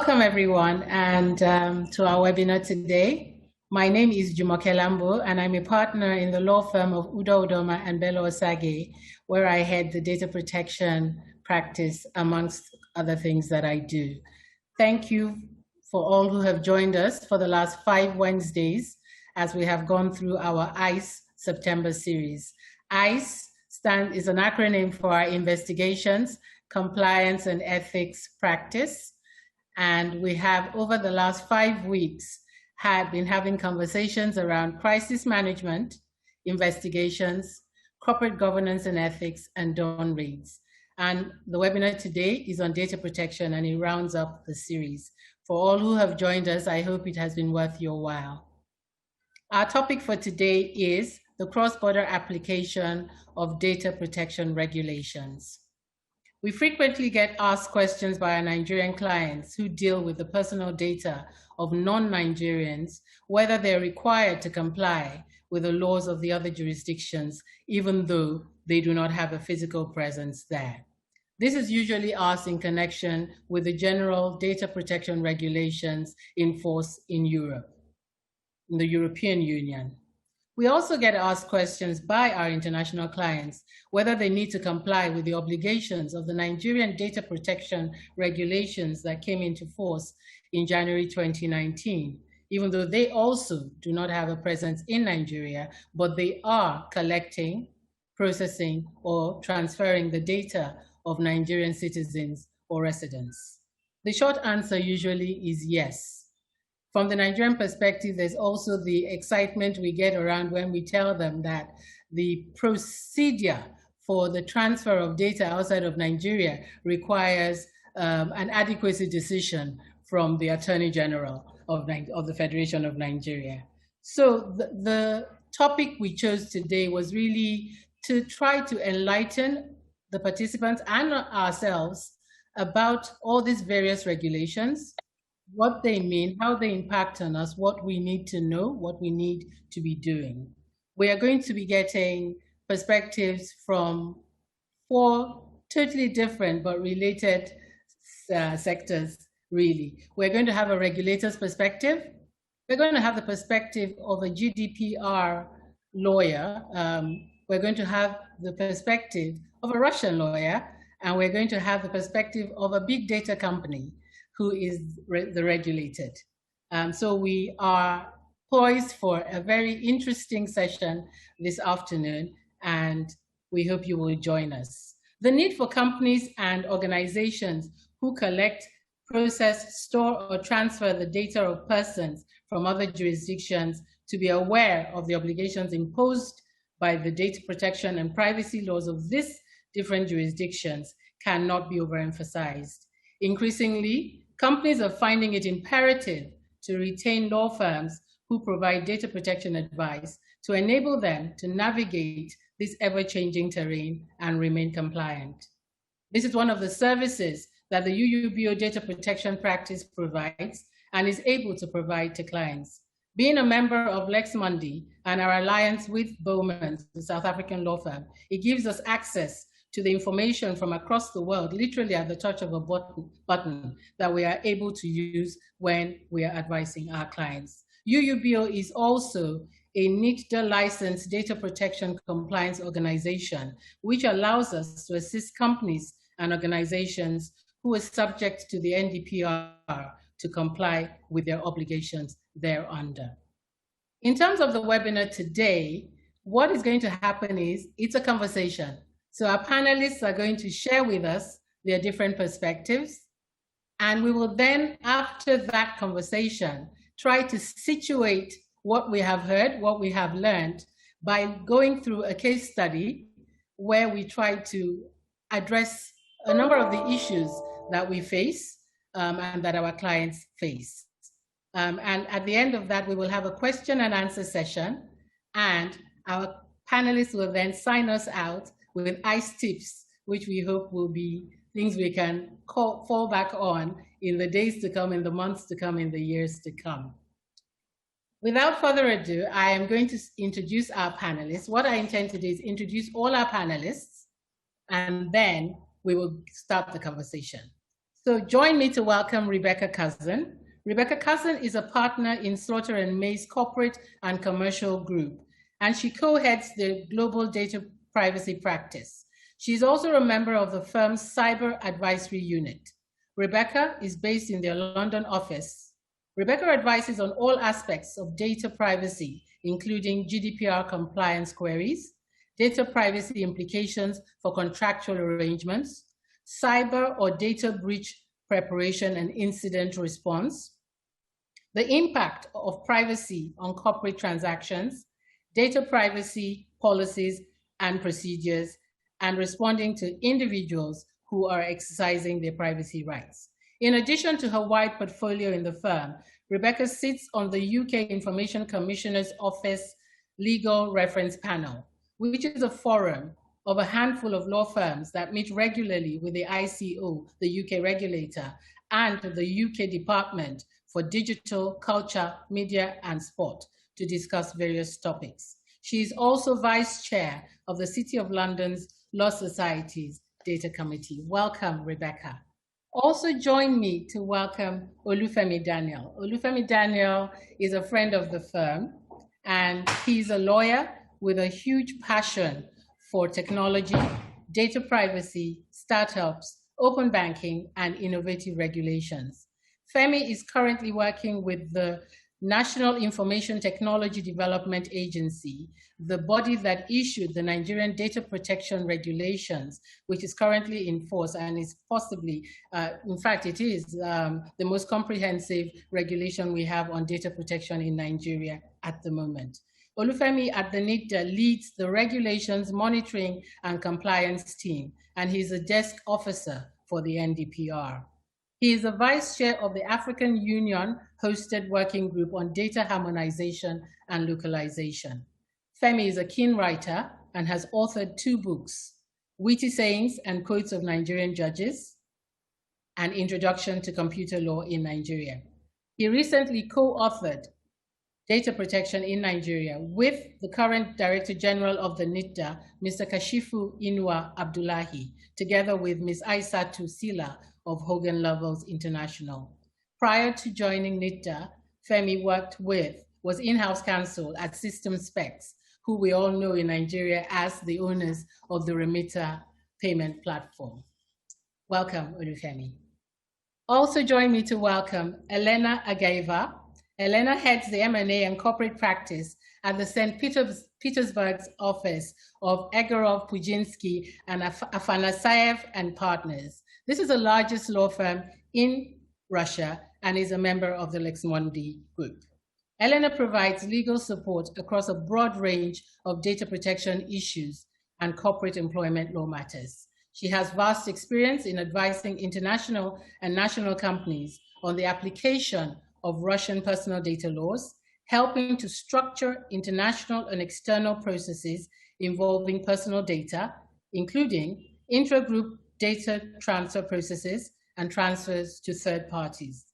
Welcome everyone to our webinar today. My name is Jumoke Lambo and I'm a partner in the law firm of Udo Udoma and Belo-Osagie, where I head the data protection practice amongst other things that I do. Thank you for all who have joined us for the last 5 Wednesdays as we have gone through our ICE September series. ICE is an acronym for our Investigations, Compliance and Ethics Practice. And we have, over the last 5 weeks, been having conversations around crisis management, investigations, corporate governance and ethics, and dawn raids. And the webinar today is on data protection, and it rounds up the series. For all who have joined us, I hope it has been worth your while. Our topic for today is the cross-border application of data protection regulations. We frequently get asked questions by our Nigerian clients who deal with the personal data of non-Nigerians, whether they're required to comply with the laws of the other jurisdictions, even though they do not have a physical presence there. This is usually asked in connection with the general data protection regulations in force in Europe, in the European Union. We also get asked questions by our international clients whether they need to comply with the obligations of the Nigerian data protection regulations that came into force in January 2019, even though they also do not have a presence in Nigeria, but they are collecting, processing, or transferring the data of Nigerian citizens or residents. The short answer usually is yes. From the Nigerian perspective, there's also the excitement we get around when we tell them that the procedure for the transfer of data outside of Nigeria requires an adequacy decision from the Attorney General of the Federation of Nigeria. So the topic we chose today was really to try to enlighten the participants and ourselves about all these various regulations, what they mean, how they impact on us, what we need to know, what we need to be doing. We are going to be getting perspectives from 4 totally different but related sectors, really. We're going to have a regulator's perspective. We're going to have the perspective of a GDPR lawyer. We're going to have the perspective of a Russian lawyer, and we're going to have the perspective of a big data company who is the regulated. So we are poised for a very interesting session this afternoon, and we hope you will join us. The need for companies and organizations who collect, process, store, or transfer the data of persons from other jurisdictions to be aware of the obligations imposed by the data protection and privacy laws of these different jurisdictions cannot be overemphasized. Increasingly, companies are finding it imperative to retain law firms who provide data protection advice to enable them to navigate this ever-changing terrain and remain compliant. This is one of the services that the UUBO data protection practice provides and is able to provide to clients. Being a member of Lex Mundi and our alliance with Bowman, the South African law firm, it gives us access to the information from across the world, literally at the touch of a button that we are able to use when we are advising our clients. UUBO is also a NITDA licensed data protection compliance organization, which allows us to assist companies and organizations who are subject to the NDPR to comply with their obligations thereunder. In terms of the webinar today, what is going to happen is it's a conversation. So our panelists are going to share with us their different perspectives, and we will then, after that conversation, try to situate what we have heard, what we have learned, by going through a case study where we try to address a number of the issues that we face and that our clients face. And at the end of that, we will have a question and answer session, and our panelists will then sign us out with ICE tips, which we hope will be things we can fall back on in the days to come, in the months to come, in the years to come. Without further ado, I am going to introduce our panelists. What I intend to do is introduce all our panelists, and then we will start the conversation. So join me to welcome Rebecca Cousin. Rebecca Cousin is a partner in Slaughter and May's corporate and commercial group, and she co-heads the global data privacy practice. She's also a member of the firm's cyber advisory unit. Rebecca is based in their London office. Rebecca advises on all aspects of data privacy, including GDPR compliance queries, data privacy implications for contractual arrangements, cyber or data breach preparation and incident response, the impact of privacy on corporate transactions, data privacy policies and procedures, and responding to individuals who are exercising their privacy rights. In addition to her wide portfolio in the firm, Rebecca sits on the UK Information Commissioner's Office Legal Reference Panel, which is a forum of a handful of law firms that meet regularly with the ICO, the UK regulator, and the UK Department for Digital, Culture, Media and Sport to discuss various topics. She is also Vice Chair of the City of London's Law Society's Data Committee. Welcome, Rebecca. Also join me to welcome Olufemi Daniel. Olufemi Daniel is a friend of the firm, and he's a lawyer with a huge passion for technology, data privacy, startups, open banking, and innovative regulations. Femi is currently working with the National Information Technology Development Agency, the body that issued the Nigerian Data Protection Regulations, which is currently in force and is possibly, in fact, it is the most comprehensive regulation we have on data protection in Nigeria at the moment. Olufemi at the NIDDA leads the Regulations Monitoring and Compliance team, and he's a desk officer for the NDPR. He is the Vice Chair of the African Union-hosted Working Group on Data Harmonization and Localization. Femi is a keen writer and has authored 2 books, Witty Sayings and Quotes of Nigerian Judges, and Introduction to Computer Law in Nigeria. He recently co-authored Data Protection in Nigeria with the current Director General of the NIDDA, Mr. Kashifu Inua Abdullahi, together with Ms. Aisatu Sila of Hogan Lovells International. Prior to joining NIDDA, Femi was in-house counsel at System Specs, who we all know in Nigeria as the owners of the Remitter payment platform. Welcome, Olufemi. Also join me to welcome Elena Agaiva. Elena heads the M&A and corporate practice at the St. Petersburg's office of Egorov, Pujinsky, and Afanasayev and Partners. This is the largest law firm in Russia and is a member of the Lexmondi Group. Elena provides legal support across a broad range of data protection issues and corporate employment law matters. She has vast experience in advising international and national companies on the application of Russian personal data laws, helping to structure international and external processes involving personal data, including intra-group data transfer processes and transfers to third parties,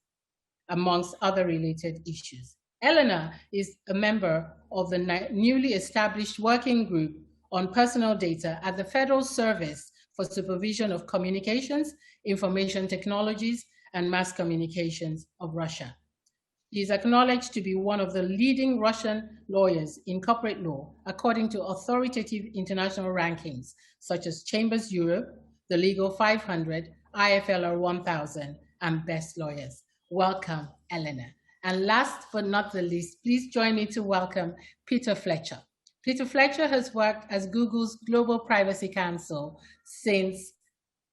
amongst other related issues. Elena is a member of the newly established working group on personal data at the Federal Service for Supervision of Communications, Information Technologies, and Mass Communications of Russia. He is acknowledged to be one of the leading Russian lawyers in corporate law, according to authoritative international rankings, such as Chambers Europe, the Legal 500, IFLR 1000, and Best Lawyers. Welcome, Elena. And last but not the least, please join me to welcome Peter Fletcher. Peter Fletcher has worked as Google's Global Privacy Counsel since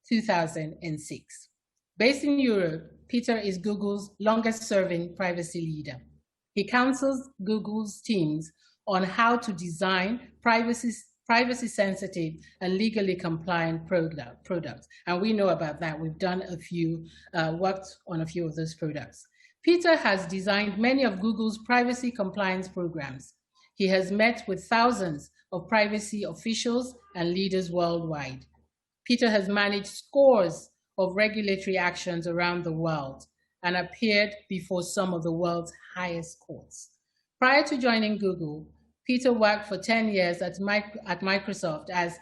2006. Based in Europe, Peter is Google's longest-serving privacy leader. He counsels Google's teams on how to design privacy-sensitive and legally compliant products. And we know about that. We've done worked on a few of those products. Peter has designed many of Google's privacy compliance programs. He has met with thousands of privacy officials and leaders worldwide. Peter has managed scores of regulatory actions around the world and appeared before some of the world's highest courts. Prior to joining Google, Peter worked for 10 years at Microsoft as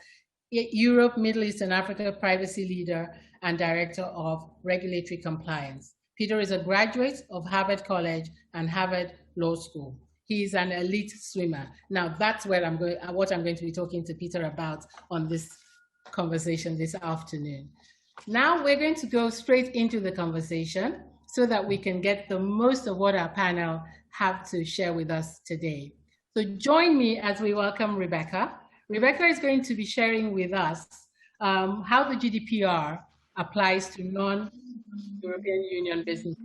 Europe, Middle East, and Africa privacy leader and Director of Regulatory Compliance. Peter is a graduate of Harvard College and Harvard Law School. He is an elite swimmer. Now, that's what I'm going to be talking to Peter about on this conversation this afternoon. Now, we're going to go straight into the conversation so that we can get the most of what our panel have to share with us today. So join me as we welcome Rebecca. Rebecca is going to be sharing with us how the GDPR applies to non-European Union businesses.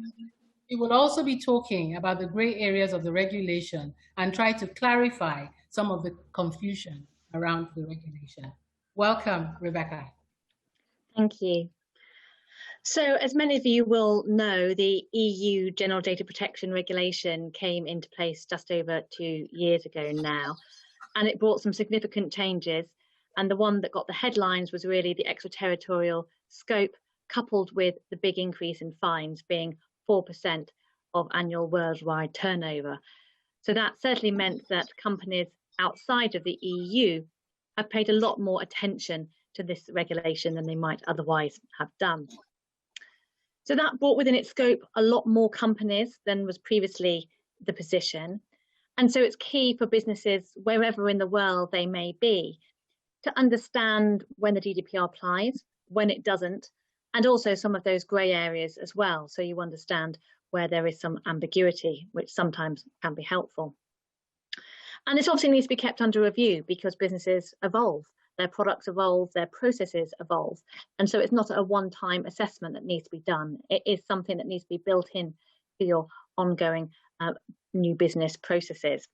We will also be talking about the gray areas of the regulation and try to clarify some of the confusion around the regulation. Welcome, Rebecca. Thank you. So, as many of you will know, the EU General Data Protection Regulation came into place just over 2 years ago now, and it brought some significant changes. And the one that got the headlines was really the extraterritorial scope, coupled with the big increase in fines being 4% of annual worldwide turnover. So that certainly meant that companies outside of the EU have paid a lot more attention to this regulation than they might otherwise have done. So that brought within its scope a lot more companies than was previously the position. And so it's key for businesses, wherever in the world they may be, to understand when the GDPR applies, when it doesn't, and also some of those grey areas as well, so you understand where there is some ambiguity, which sometimes can be helpful. And this obviously needs to be kept under review because businesses evolve, their products evolve, their processes evolve, and so it's not a one-time assessment that needs to be done. It is something that needs to be built in for your ongoing new business processes.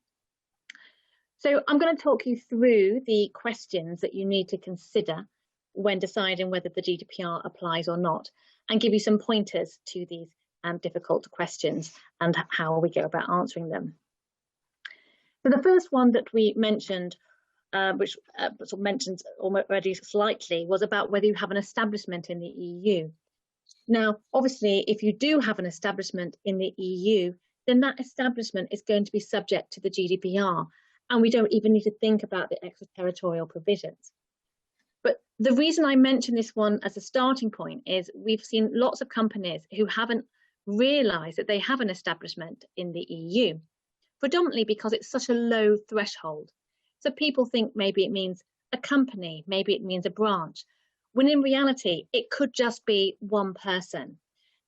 So I'm going to talk you through the questions that you need to consider when deciding whether the GDPR applies or not, and give you some pointers to these difficult questions and how we go about answering them. So the first one that we mentioned, which was mentioned already slightly, was about whether you have an establishment in the EU. Now, obviously, if you do have an establishment in the EU, then that establishment is going to be subject to the GDPR, and we don't even need to think about the extraterritorial provisions. But the reason I mention this one as a starting point is we've seen lots of companies who haven't realised that they have an establishment in the EU, predominantly because it's such a low threshold. So people think maybe it means a company, maybe it means a branch, when in reality, it could just be one person.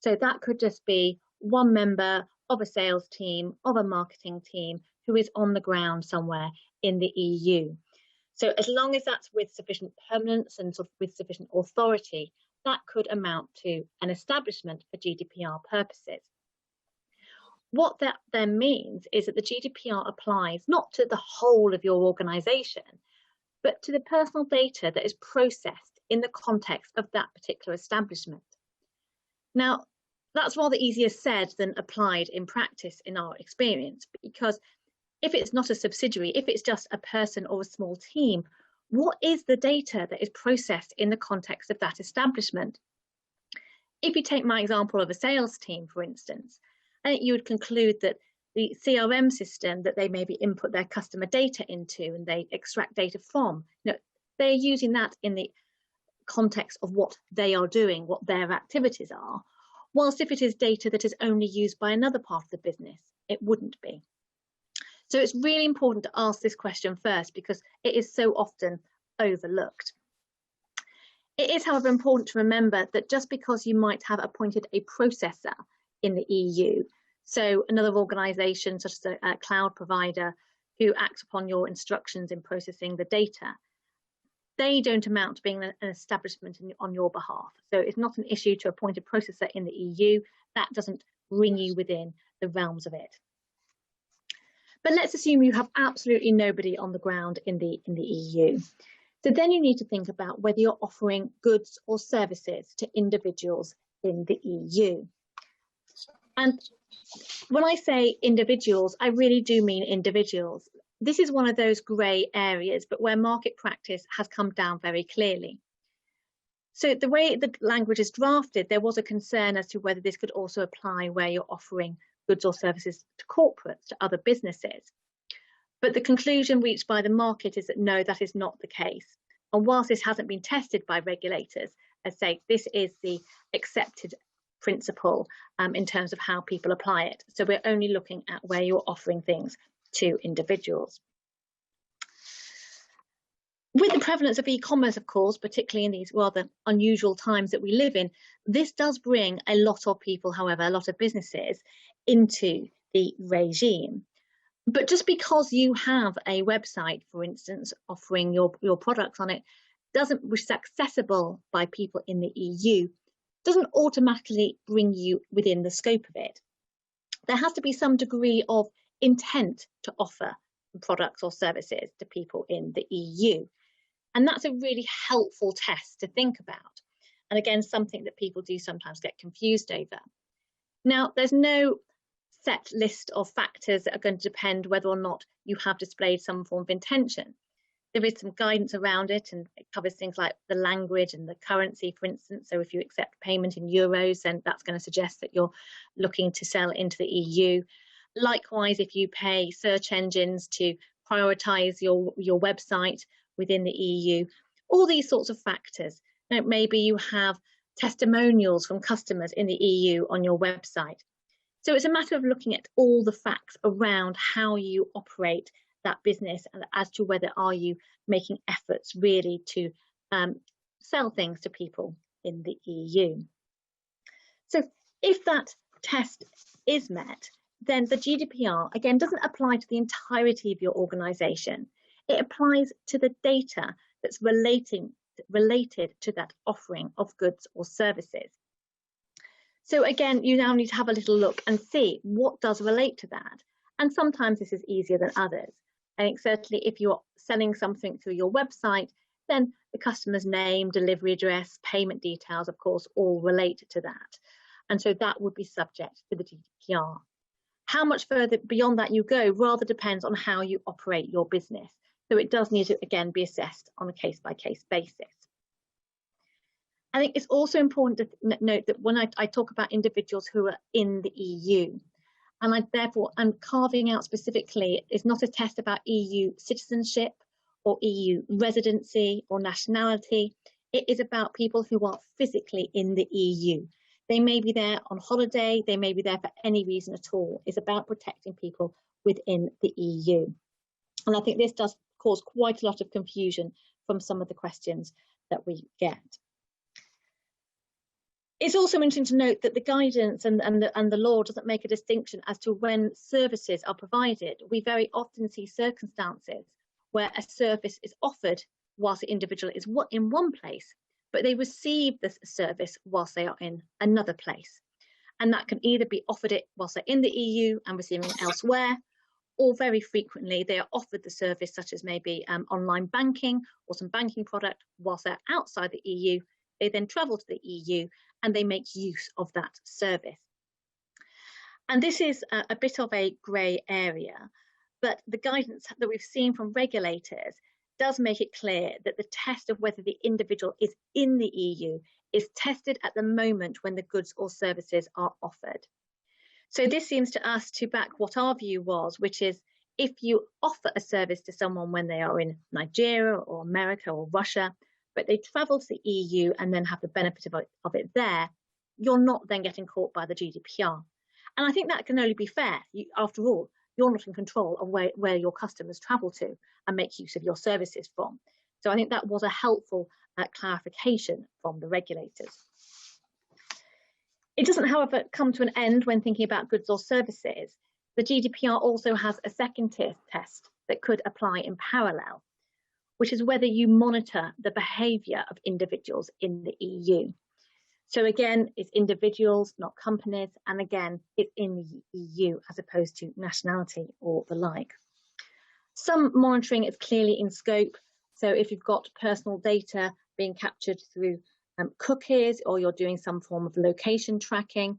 So that could just be one member of a sales team, of a marketing team, who is on the ground somewhere in the EU. So as long as that's with sufficient permanence and sort of with sufficient authority, that could amount to an establishment for GDPR purposes. What that then means is that the GDPR applies not to the whole of your organisation, but to the personal data that is processed in the context of that particular establishment. Now, that's rather easier said than applied in practice in our experience, because if it's not a subsidiary, if it's just a person or a small team, what is the data that is processed in the context of that establishment? If you take my example of a sales team, for instance, you would conclude that the CRM system that they maybe input their customer data into and they extract data from, they're using that in the context of what they are doing, what their activities are, whilst if it is data that is only used by another part of the business, it wouldn't be. So it's really important to ask this question first because it is so often overlooked. It is, however, important to remember that just because you might have appointed a processor in the EU, so another organisation such as a cloud provider who acts upon your instructions in processing the data, they don't amount to being an establishment on your behalf. So it's not an issue to appoint a processor in the EU. That doesn't bring you within the realms of it. But let's assume you have absolutely nobody on the ground in the EU. So then you need to think about whether you're offering goods or services to individuals in the EU. And when I say individuals, I really do mean individuals. This is one of those grey areas, but where market practice has come down very clearly. So the way the language is drafted, there was a concern as to whether this could also apply where you're offering goods or services to corporates, to other businesses. But the conclusion reached by the market is that no, that is not the case. And whilst this hasn't been tested by regulators, I say, this is the accepted principle in terms of how people apply it. So we're only looking at where you're offering things to individuals. With the prevalence of e-commerce, of course, particularly in these rather unusual times that we live in, this does bring a lot of people, however, a lot of businesses into the regime. But just because you have a website, for instance, offering your products on it, which is accessible by people in the EU, doesn't automatically bring you within the scope of it. There has to be some degree of intent to offer products or services to people in the EU. And that's a really helpful test to think about. And again, something that people do sometimes get confused over. Now, there's no set list of factors that are going to depend whether or not you have displayed some form of intention. There is some guidance around it, and it covers things like the language and the currency, for instance. So if you accept payment in euros, then that's going to suggest that you're looking to sell into the EU. Likewise, if you pay search engines to prioritize your website within the EU, all these sorts of factors. Now, maybe you have testimonials from customers in the EU on your website. So it's a matter of looking at all the facts around how you operate that business and as to whether are you making efforts really to sell things to people in the EU. So if that test is met, then the GDPR, again, doesn't apply to the entirety of your organisation. It applies to the data that's related to that offering of goods or services. So again, you now need to have a little look and see what does relate to that. And sometimes this is easier than others. I think certainly if you're selling something through your website, then the customer's name, delivery address, payment details, of course, all relate to that. And so that would be subject to the GDPR. How much further beyond that you go rather depends on how you operate your business. So it does need to, again, be assessed on a case-by-case basis. I think it's also important to note that when I talk about individuals who are in the EU, and I'm carving out specifically, it's not a test about EU citizenship or EU residency or nationality. It is about people who are physically in the EU. They may be there on holiday, they may be there for any reason at all. It's about protecting people within the EU. And I think this does cause quite a lot of confusion from some of the questions that we get. It's also interesting to note that the guidance and the law doesn't make a distinction as to when services are provided. We very often see circumstances where a service is offered whilst the individual is in one place, but they receive this service whilst they are in another place. And that can either be offered it whilst they're in the EU and receiving it elsewhere, or very frequently they are offered the service such as maybe online banking or some banking product whilst they're outside the EU. They then travel to the EU and they make use of that service. And this is a bit of a grey area, but the guidance that we've seen from regulators does make it clear that the test of whether the individual is in the EU is tested at the moment when the goods or services are offered. So this seems to us to back what our view was, which is if you offer a service to someone when they are in Nigeria or America or Russia, but they travel to the EU and then have the benefit of it there, you're not then getting caught by the GDPR. And I think that can only be fair. After all, you're not in control of where your customers travel to and make use of your services from. So I think that was a helpful clarification from the regulators. It doesn't, however, come to an end when thinking about goods or services. The GDPR also has a second test that could apply in parallel, which is whether you monitor the behaviour of individuals in the EU. So again, it's individuals, not companies, and again, it's in the EU as opposed to nationality or the like. Some monitoring is clearly in scope. So if you've got personal data being captured through cookies, or you're doing some form of location tracking.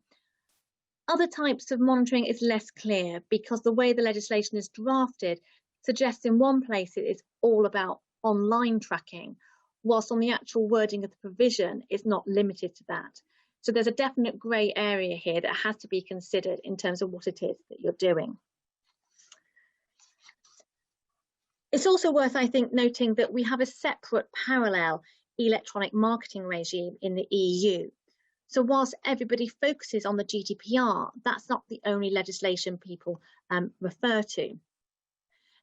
Other types of monitoring is less clear because the way the legislation is drafted suggests in one place it is all about online tracking, whilst on the actual wording of the provision it's not limited to that. So there's a definite grey area here that has to be considered in terms of what it is that you're doing. It's also worth, I think, noting that we have a separate parallel electronic marketing regime in the EU. So whilst everybody focuses on the GDPR, that's not the only legislation people refer to.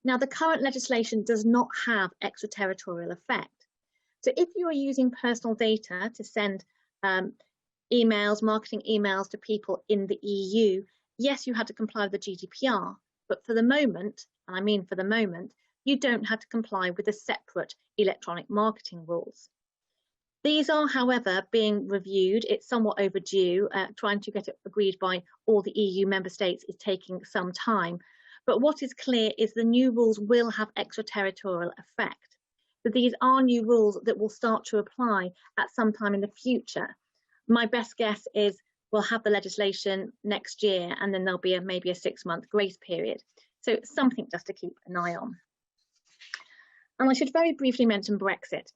Now, the current legislation does not have extraterritorial effect. So if you are using personal data to send emails, marketing emails to people in the EU, yes, you had to comply with the GDPR, but for the moment, and I mean for the moment, you don't have to comply with the separate electronic marketing rules. These are, however, being reviewed. It's somewhat overdue. Trying to get it agreed by all the EU member states is taking some time. But what is clear is the new rules will have extraterritorial effect. So these are new rules that will start to apply at some time in the future. My best guess is we'll have the legislation next year, and then there'll be maybe a 6-month grace period. So something just to keep an eye on. And I should very briefly mention Brexit,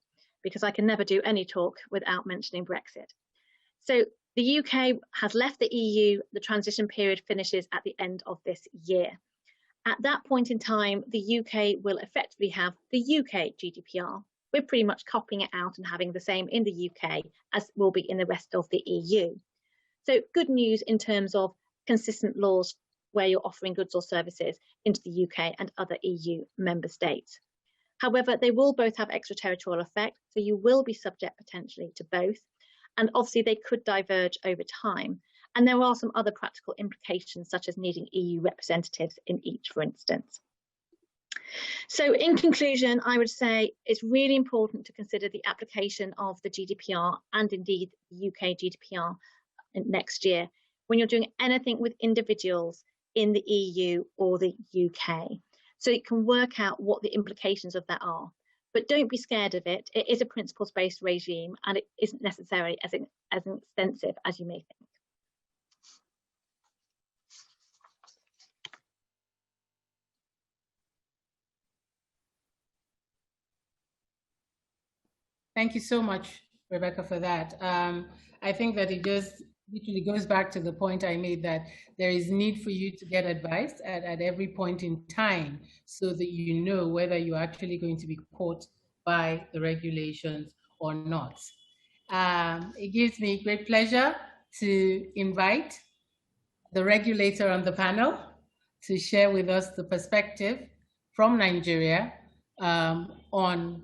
because I can never do any talk without mentioning Brexit. So the UK has left the EU. The transition period finishes at the end of this year. At that point in time, the UK will effectively have the UK GDPR. We're pretty much copying it out and having the same in the UK as will be in the rest of the EU. So good news in terms of consistent laws where you're offering goods or services into the UK and other EU member states. However, they will both have extraterritorial effect, so you will be subject potentially to both. And obviously they could diverge over time. And there are some other practical implications, such as needing EU representatives in each, for instance. So in conclusion, I would say it's really important to consider the application of the GDPR and indeed the UK GDPR next year when you're doing anything with individuals in the EU or the UK. So you can work out what the implications of that are. But don't be scared of it. It is a principles-based regime, and it isn't necessarily as extensive as you may think. Thank you so much, Rebecca, for that. I think that it just literally goes back to the point I made, that there is need for you to get advice at every point in time so that you know whether you're actually going to be caught by the regulations or not. It gives me great pleasure to invite the regulator on the panel to share with us the perspective from Nigeria on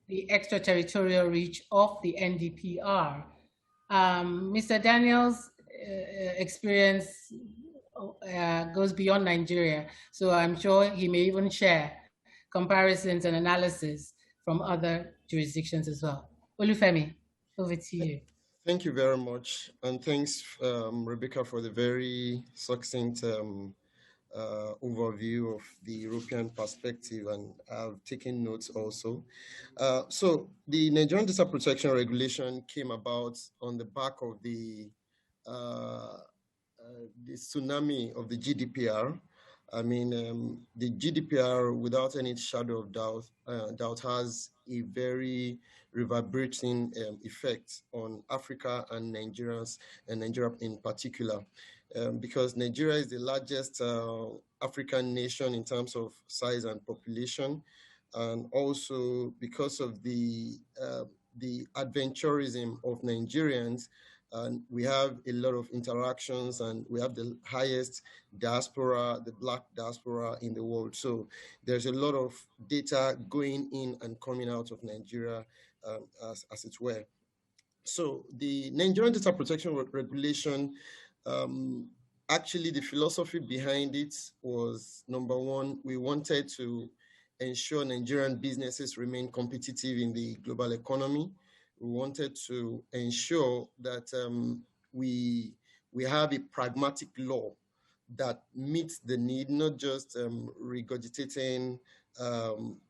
the extraterritorial reach of the NDPR. Mr. Daniel's experience goes beyond Nigeria, so I'm sure he may even share comparisons and analysis from other jurisdictions as well. Olufemi, over to you. Thank you very much, and thanks, Rebecca, for the very succinct overview of the European perspective, and I've taken notes also. So the Nigerian Data Protection Regulation came about on the back of the tsunami of the GDPR. I mean, the GDPR, without any shadow of doubt, has a very reverberating effect on Africa and Nigeria in particular. Because Nigeria is the largest African nation in terms of size and population, and also because of the adventurism of Nigerians, we have a lot of interactions, and we have the highest diaspora, the Black diaspora in the world. So there's a lot of data going in and coming out of Nigeria, as it were. So the Nigerian Data Protection Regulation, actually the philosophy behind it was, number one, we wanted to ensure Nigerian businesses remain competitive in the global economy. We wanted to ensure that we have a pragmatic law that meets the need, not just regurgitating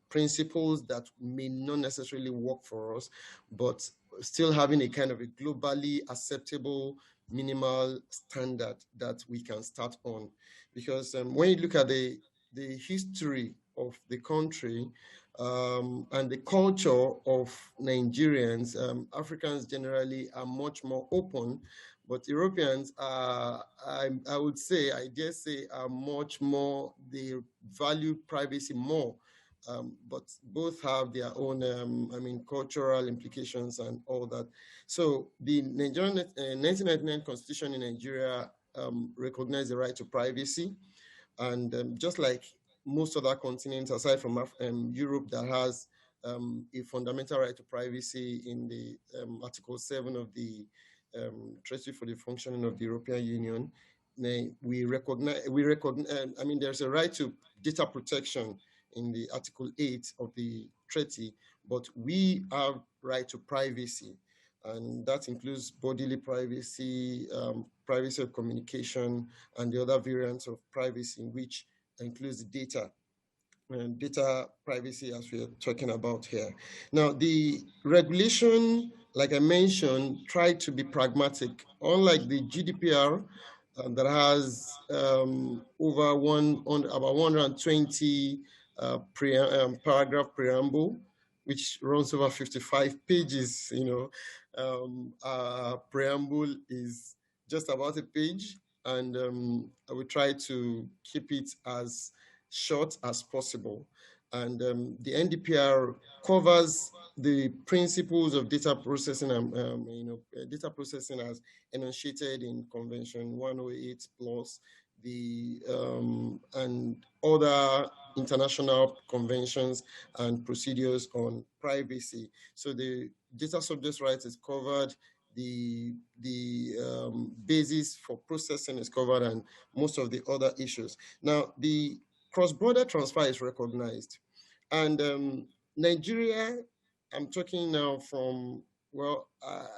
principles that may not necessarily work for us, but still having a kind of a globally acceptable minimal standard that we can start on. Because when you look at the history of the country and the culture of Nigerians, Africans generally are much more open, but Europeans are, I dare say, are much more, they value privacy more. but both have their own, cultural implications and all that. So the Nigerian 1999 Constitution in Nigeria recognized the right to privacy, and just like most other continents, aside from Europe, that has a fundamental right to privacy in the Article 7 of the Treaty for the Functioning of the European Union. There's a right to data protection in the Article 8 of the treaty, but we have right to privacy, and that includes bodily privacy, privacy of communication, and the other variants of privacy, which includes data and data privacy, as we're talking about here. Now, the regulation, like I mentioned, tried to be pragmatic. Unlike the GDPR, that has about 120 paragraph preamble, which runs over 55 pages. Preamble is just about a page, and I will try to keep it as short as possible. And the NDPR covers the principles of data processing and data processing as enunciated in Convention 108 plus the and other international conventions and procedures on privacy. So the data subject rights is covered, the basis for processing is covered, and most of the other issues. Now, the cross-border transfer is recognized. And Nigeria, I'm talking now from, well,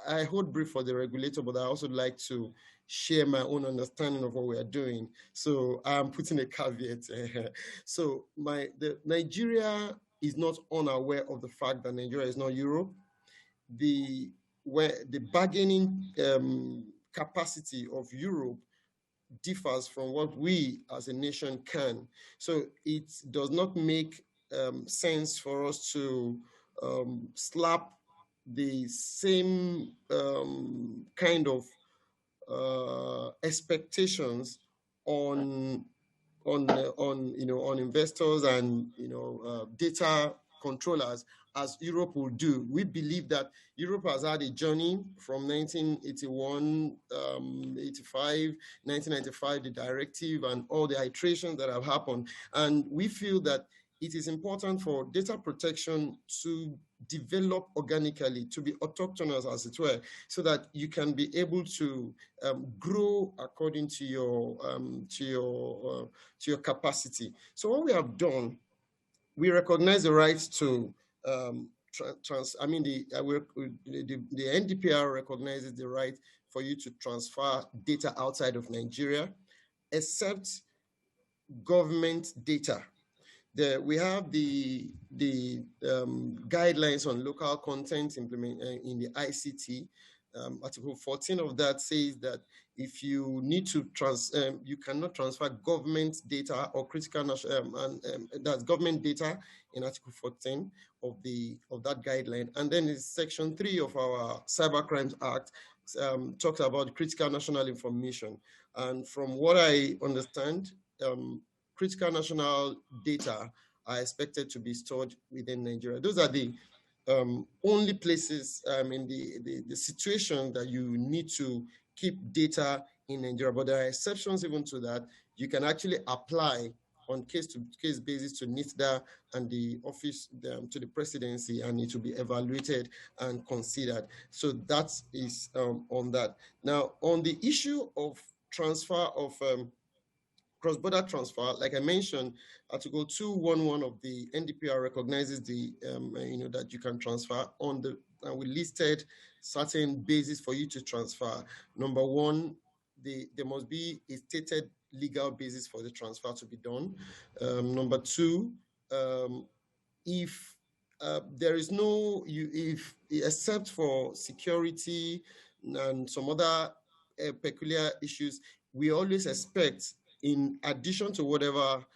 I hold brief for the regulator, but I also like to share my own understanding of what we are doing. So I'm putting a caveat. So Nigeria is not unaware of the fact that Nigeria is not Europe. The bargaining capacity of Europe differs from what we as a nation can. So it does not make sense for us to slap the same kind of expectations on investors and data controllers as Europe will do. We believe that Europe has had a journey from 1981, 85, 1995, the directive and all the iterations that have happened. And we feel that it is important for data protection to develop organically, to be autochthonous, as it were, so that you can be able to grow according to your capacity. So what we have done, we recognize the right to the NDPR recognizes the right for you to transfer data outside of Nigeria, except government data. We have the guidelines on local content implement in the ICT. Article 14 of that says that if you need to you cannot transfer government data or critical national, that's government data in Article 14 of that guideline. And then in Section 3 of our Cyber Crimes Act talks about critical national information. And from what I understand, critical national data are expected to be stored within Nigeria. Those are the only places in the situation that you need to keep data in Nigeria, but there are exceptions even to that. You can actually apply on case-to-case basis to NITDA and the office to the presidency, and it will be evaluated and considered. So that is on that. Now, on the issue of transfer of cross-border transfer, like I mentioned, Article 211 of the NDPR recognizes that you can transfer on the, and we listed certain bases for you to transfer. Number one, there must be a stated legal basis for the transfer to be done. Number two, if there is no, except for security and some other peculiar issues, we always expect, in addition to whatever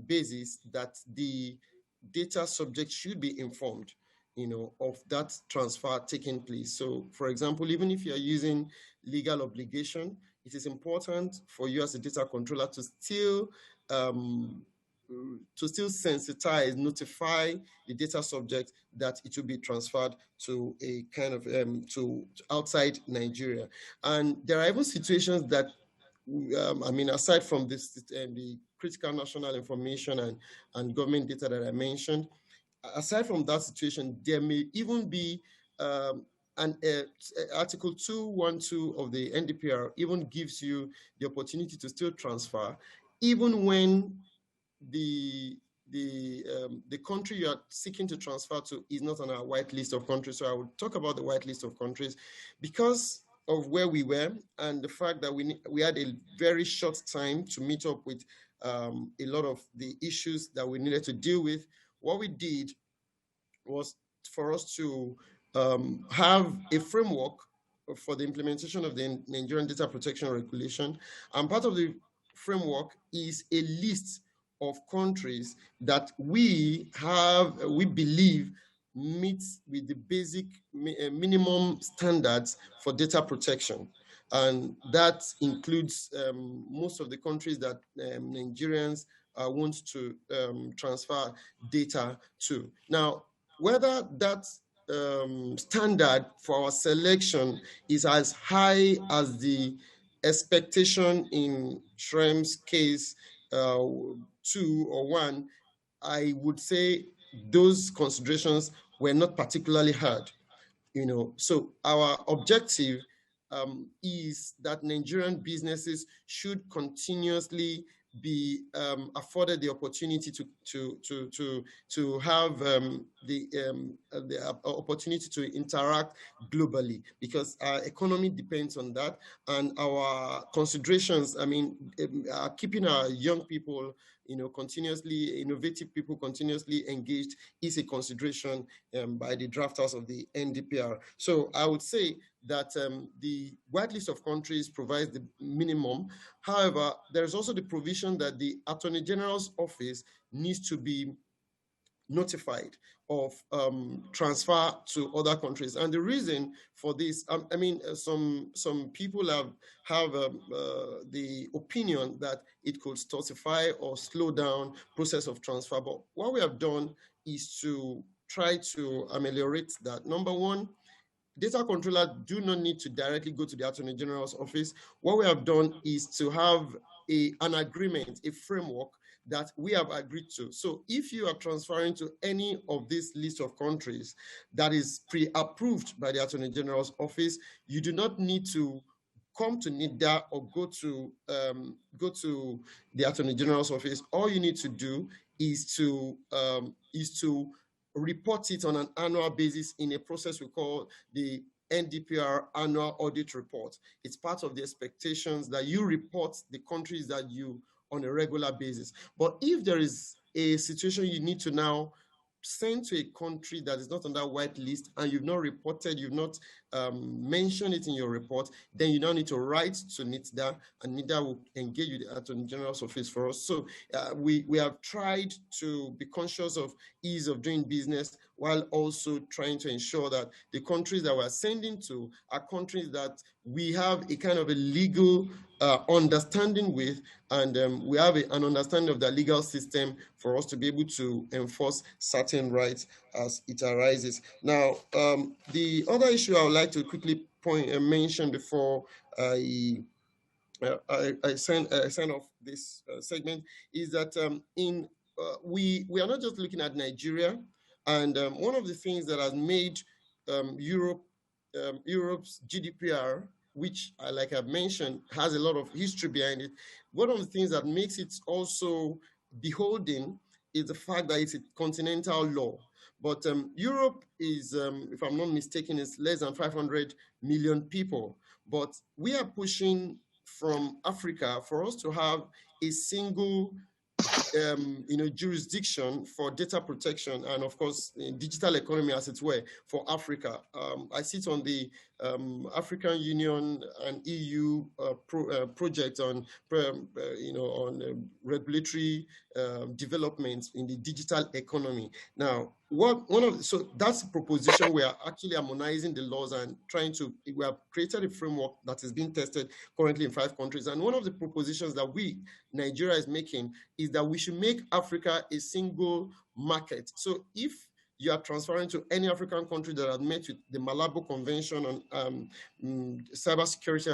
basis, that the data subject should be informed, of that transfer taking place. So, for example, even if you are using legal obligation, it is important for you as a data controller to still to still sensitize, notify the data subject that it will be transferred to a kind of to outside Nigeria. And there are even situations that I mean, aside from this, the critical national information and government data that I mentioned, aside from that situation, there may even be an Article 212 of the NDPR even gives you the opportunity to still transfer, even when the country you are seeking to transfer to is not on our white list of countries. So I would talk about the white list of countries because of where we were and the fact that we had a very short time to meet up with a lot of the issues that we needed to deal with. What we did was for us to have a framework for the implementation of the Nigerian Data Protection Regulation. And part of the framework is a list of countries that we believe meets with the basic minimum standards for data protection. And that includes most of the countries that Nigerians want to transfer data to. Now, whether that standard for our selection is as high as the expectation in Shrem's case 2 or 1, I would say those considerations were not particularly hard. So our objective is that Nigerian businesses should continuously be afforded the opportunity to have the opportunity to interact globally, because our economy depends on that, and our considerations, I mean, keeping our young people, continuously innovative people continuously engaged is a consideration by the drafters of the NDPR. So I would say that the white list of countries provides the minimum. However, there's also the provision that the Attorney General's office needs to be notified of transfer to other countries. And the reason for this, I mean, some people have the opinion that it could stultify or slow down process of transfer. But what we have done is to try to ameliorate that. Number one, data controllers do not need to directly go to the Attorney General's office. What we have done is to have an agreement, a framework that we have agreed to. So if you are transferring to any of this list of countries that is pre-approved by the Attorney General's office, you do not need to come to NIDA or go to the Attorney General's office. All you need to do is to report it on an annual basis in a process we call the NDPR annual audit report. It's part of the expectations that you report the countries that you on a regular basis. But if there is a situation you need to now send to a country that is not on that white list and you've not reported, you've not mentioned it in your report, then you now need to write to NIDA, and NIDA will engage with the Attorney General's office for us. So we have tried to be conscious of ease of doing business while also trying to ensure that the countries that we're sending to are countries that we have a kind of a legal understanding with, and we have an understanding of the legal system for us to be able to enforce certain rights as it arises. Now, the other issue I would like to quickly mention before I sign off this segment is that we are not just looking at Nigeria, and one of the things that has made Europe's GDPR, which, like I've mentioned, has a lot of history behind it. One of the things that makes it also beholden is the fact that it's a continental law. But Europe is, if I'm not mistaken, is less than 500 million people. But we are pushing from Africa for us to have a single jurisdiction for data protection and, of course, digital economy, as it were, for Africa. I sit on the African Union and EU project on, on regulatory developments in the digital economy. Now, so that's a proposition. We are actually harmonizing the laws and we have created a framework that is being tested currently in 5 countries. And one of the propositions that Nigeria is making is that we should make Africa a single market. So if you are transferring to any African country that has met with the Malabo Convention on cybersecurity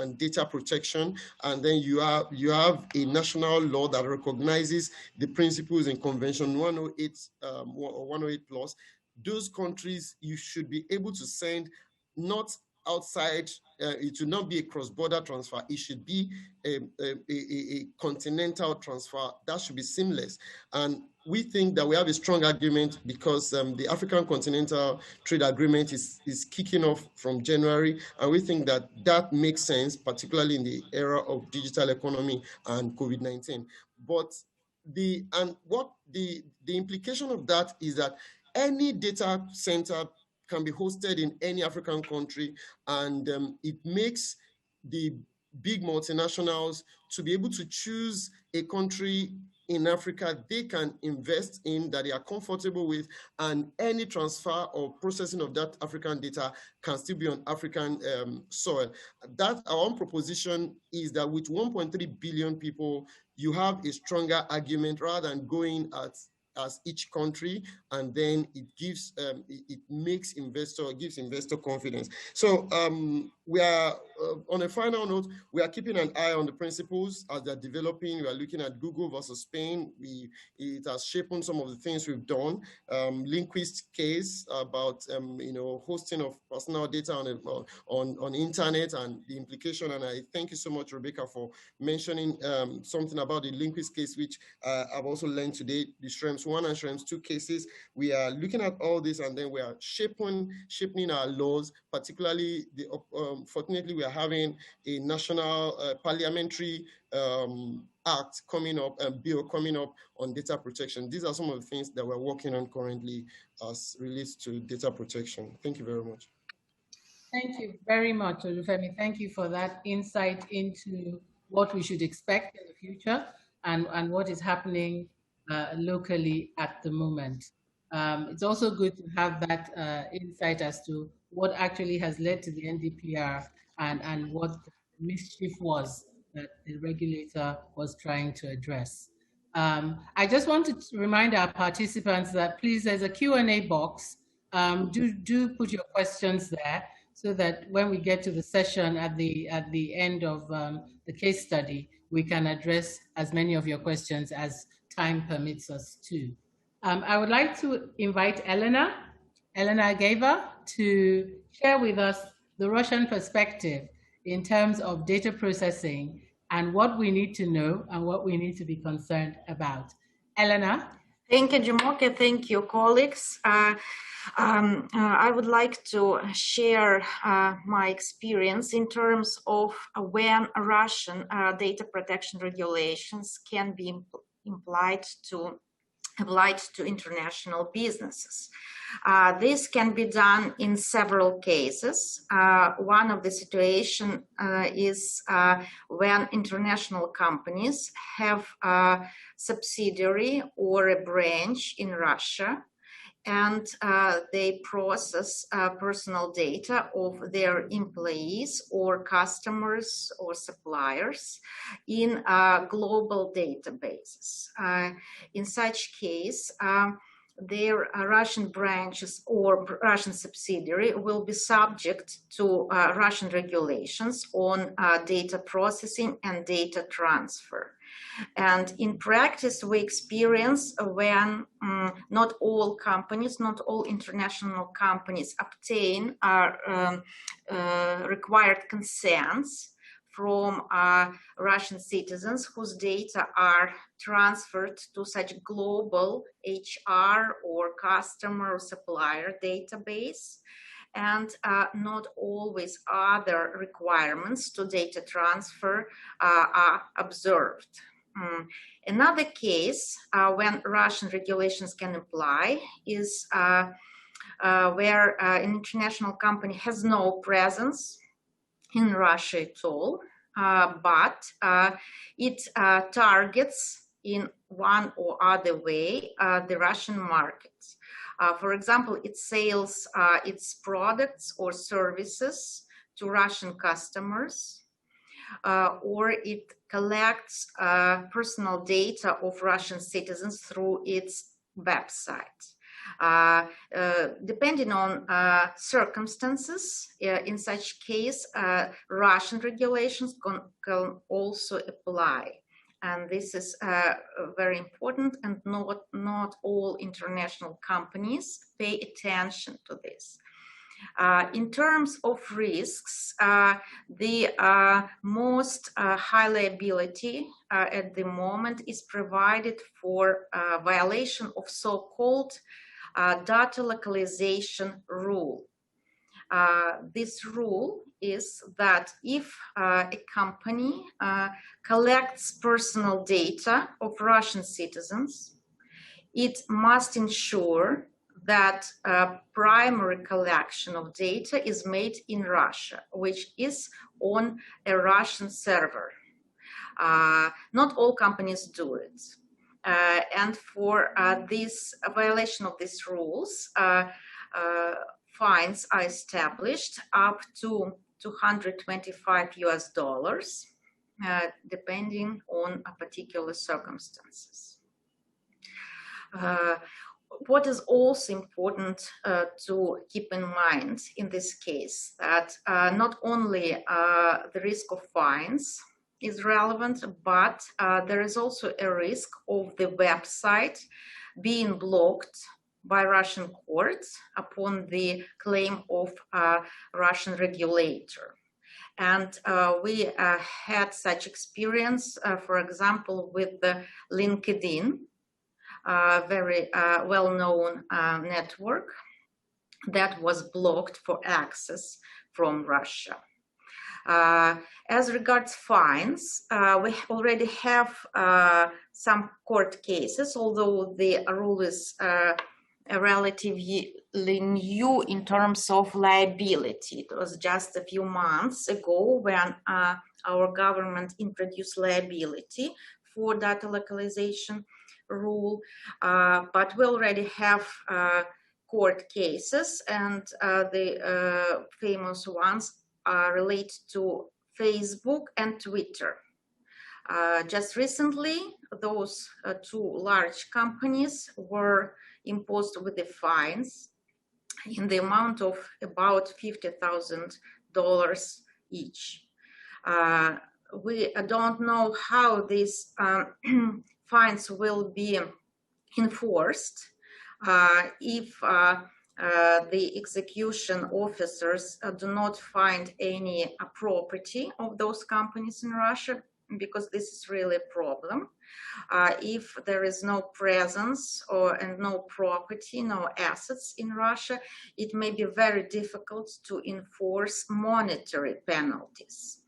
and data protection, and then you have a national law that recognizes the principles in Convention 108 or 108 plus, those countries you should be able to send not outside. It should not be a cross-border transfer. It should be a continental transfer that should be seamless. And we think that we have a strong argument because the African Continental Trade Agreement is kicking off from January, and we think that that makes sense, particularly in the era of digital economy and COVID-19. But the implication of that is that any data center can be hosted in any African country, and it makes the big multinationals to be able to choose a country in Africa they can invest in, that they are comfortable with, and any transfer or processing of that African data can still be on African soil. That our own proposition is that with 1.3 billion people, you have a stronger argument rather than going as each country, and then it gives gives investor confidence. So we are on a final note, we are keeping an eye on the principles as they're developing. We are looking at Google versus Spain. It has shaped some of the things we've done. Linguist case about hosting of personal data on internet and the implication. And I thank you so much, Rebecca, for mentioning something about the Linguist case, which I've also learned today. The Schrems 1 and Schrems 2 cases. We are looking at all this, and then we are shaping our laws. Particularly, fortunately, we are having a national parliamentary act coming up, a bill coming up on data protection. These are some of the things that we're working on currently as relates to data protection. Thank you very much. Thank you very much, Olufemi. Thank you for that insight into what we should expect in the future and what is happening locally at the moment. It's also good to have that insight as to what actually has led to the NDPR and what the mischief was that the regulator was trying to address. I just want to remind our participants that please, there's a Q&A box. Do put your questions there so that when we get to the session at the end of the case study, we can address as many of your questions as time permits us to. I would like to invite Elena Geva to share with us the Russian perspective in terms of data processing and what we need to know and what we need to be concerned about. Elena? Thank you, Jumoke. Thank you, colleagues. I would like to share my experience in terms of when Russian data protection regulations can be applied to international businesses. This can be done in several cases. One of the situations is when international companies have a subsidiary or a branch in Russia, and they process personal data of their employees or customers or suppliers in global databases. In such case, their Russian branches or Russian subsidiary will be subject to Russian regulations on data processing and data transfer. And in practice, we experience when not all companies, not all international companies obtain required consents from Russian citizens whose data are transferred to such global HR or customer or supplier database, and not always other requirements to data transfer are observed. Another case when Russian regulations can apply is where an international company has no presence in Russia at all, but it targets in one or other way the Russian market. For example, it sells its products or services to Russian customers, or it collects personal data of Russian citizens through its website. Depending on circumstances, in such case, Russian regulations can also apply. And this is very important, and not all international companies pay attention to this. In terms of risks, the most high liability at the moment is provided for violation of so-called data localization rule. This rule is that if a company collects personal data of Russian citizens, it must ensure that primary collection of data is made in Russia, which is on a Russian server. Not all companies do it. And for this violation of these rules, fines are established up to $225 US, depending on particular circumstances. What is also important to keep in mind in this case, that not only the risk of fines is relevant, but there is also a risk of the website being blocked by Russian courts upon the claim of a Russian regulator. And we had such experience, for example, with the LinkedIn, very well-known network that was blocked for access from Russia. As regards fines, we already have some court cases, although the rule is relatively new in terms of liability. It was just a few months ago when our government introduced liability for data localization rule, but we already have court cases, and the famous ones relate to Facebook and Twitter. Just recently, those two large companies were imposed with the fines in the amount of about $50,000 each. We don't know how these fines will be enforced if the execution officers do not find any property of those companies in Russia, because this is really a problem. If there is no presence and no property, no assets in Russia, it may be very difficult to enforce monetary penalties.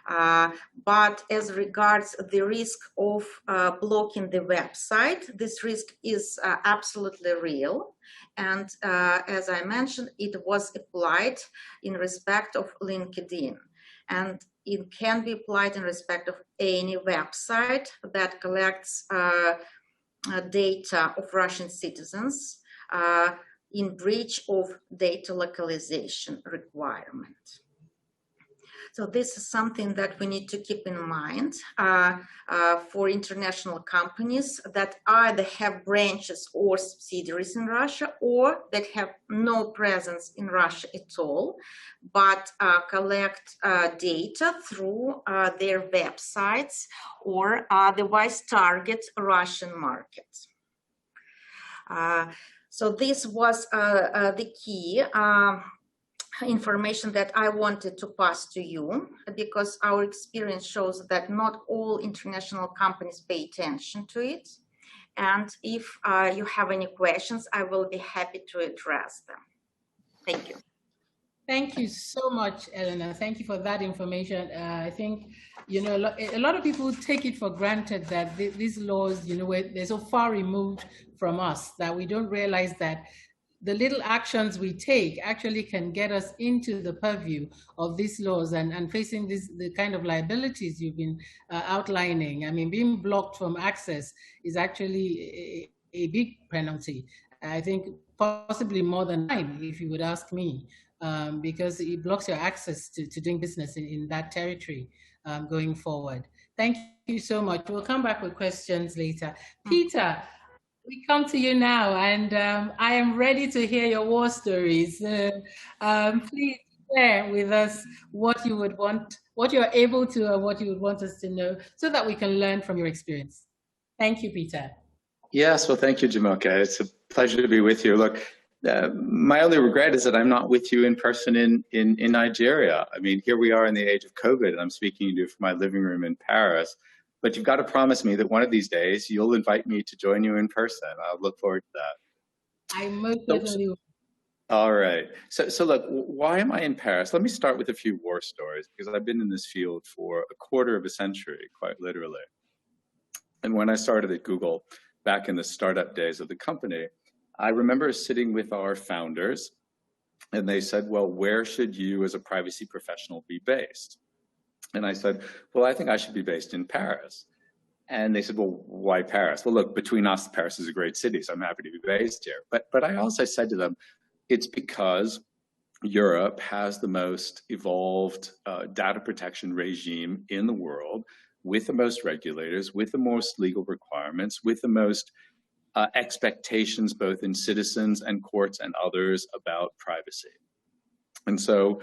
But as regards the risk of blocking the website, this risk is absolutely real. And as I mentioned, it was applied in respect of LinkedIn. And it can be applied in respect of any website that collects data of Russian citizens in breach of data localization requirement. So this is something that we need to keep in mind for international companies that either have branches or subsidiaries in Russia, or that have no presence in Russia at all, but collect data through their websites or otherwise target Russian markets. So this was the key information that I wanted to pass to you, because our experience shows that not all international companies pay attention to it. And if you have any questions, I will be happy to address them. Thank you. Thank you so much, Elena. Thank you for that information. I think, you know, a lot of people take it for granted that these laws, you know, they're so far removed from us that we don't realize that the little actions we take actually can get us into the purview of these laws and facing the kind of liabilities you've been outlining. I mean, being blocked from access is actually a big penalty. I think possibly more than 9, if you would ask me. because it blocks your access to doing business in that territory going forward. Thank you so much. We'll come back with questions later. Peter, we come to you now, and I am ready to hear your war stories. Please share with us what you would want, what you're able to, and what you would want us to know, so that we can learn from your experience. Thank you, Peter. Yes, well, thank you, Jumoke. It's a pleasure to be with you. Look, my only regret is that I'm not with you in person in Nigeria. I mean, here we are in the age of COVID, and I'm speaking to you from my living room in Paris. But you've got to promise me that one of these days you'll invite me to join you in person. I'll look forward to that. I most certainly will. All right. So look, why am I in Paris? Let me start with a few war stories, because I've been in this field for a quarter of a century, quite literally. And when I started at Google, back in the startup days of the company, I remember sitting with our founders, and they said, well, where should you as a privacy professional be based? And I said, well, I think I should be based in Paris. And they said, well, why Paris? Well, look, between us, Paris is a great city, so I'm happy to be based here. But I also said to them, it's because Europe has the most evolved data protection regime in the world, with the most regulators, with the most legal requirements, with the most expectations, both in citizens and courts and others, about privacy. And so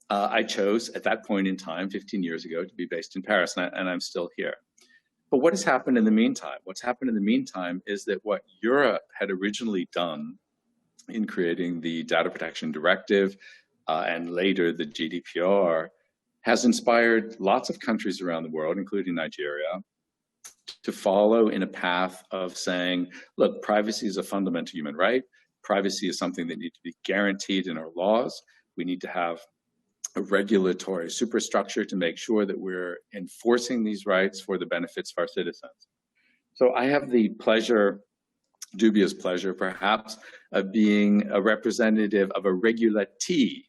I chose at that point in time, 15 years ago, to be based in Paris, and I'm still here. But what has happened in the meantime? What's happened in the meantime is that what Europe had originally done in creating the Data Protection Directive and later the GDPR has inspired lots of countries around the world, including Nigeria, to follow in a path of saying, look, privacy is a fundamental human right. Privacy is something that needs to be guaranteed in our laws. We need to have a regulatory superstructure to make sure that we're enforcing these rights for the benefits of our citizens. So I have the pleasure, dubious pleasure perhaps, of being a representative of a regulatee.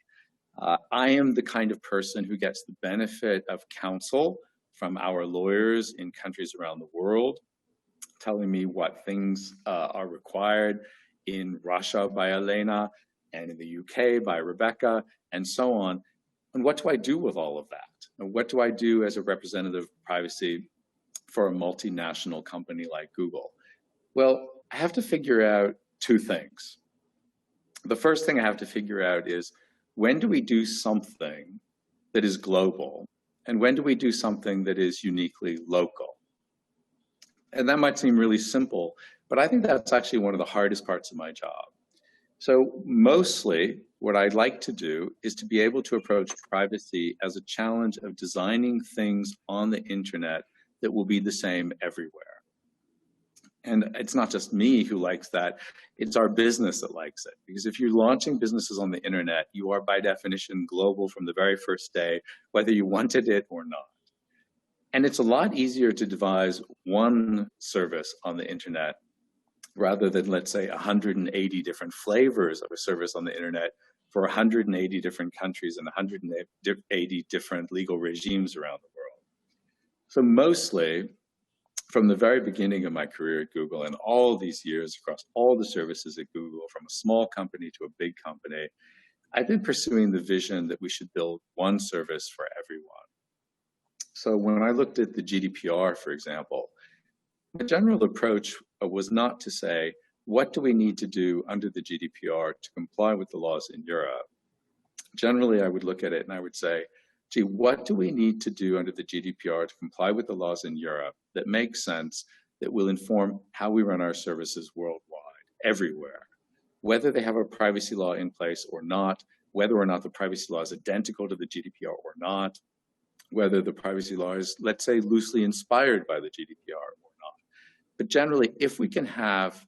I am the kind of person who gets the benefit of counsel from our lawyers in countries around the world, telling me what things are required in Russia by Elena, and in the UK by Rebecca, and so on. And what do I do with all of that? And what do I do as a representative of privacy for a multinational company like Google? Well, I have to figure out two things. The first thing I have to figure out is, when do we do something that is global? And when do we do something that is uniquely local? And that might seem really simple, but I think that's actually one of the hardest parts of my job. So mostly what I'd like to do is to be able to approach privacy as a challenge of designing things on the internet that will be the same everywhere. And it's not just me who likes that, it's our business that likes it. Because if you're launching businesses on the internet, you are by definition global from the very first day, whether you wanted it or not. And it's a lot easier to devise one service on the internet rather than, let's say, 180 different flavors of a service on the internet for 180 different countries and 180 different legal regimes around the world. So mostly, from the very beginning of my career at Google and all these years across all the services at Google, from a small company to a big company, I've been pursuing the vision that we should build one service for everyone. So when I looked at the GDPR, for example, the general approach was not to say, what do we need to do under the GDPR to comply with the laws in Europe? Generally, I would look at it and I would say, gee, what do we need to do under the GDPR to comply with the laws in Europe that makes sense, that will inform how we run our services worldwide, everywhere, whether they have a privacy law in place or not, whether or not the privacy law is identical to the GDPR or not, whether the privacy law is, let's say, loosely inspired by the GDPR or not. But generally, if we can have,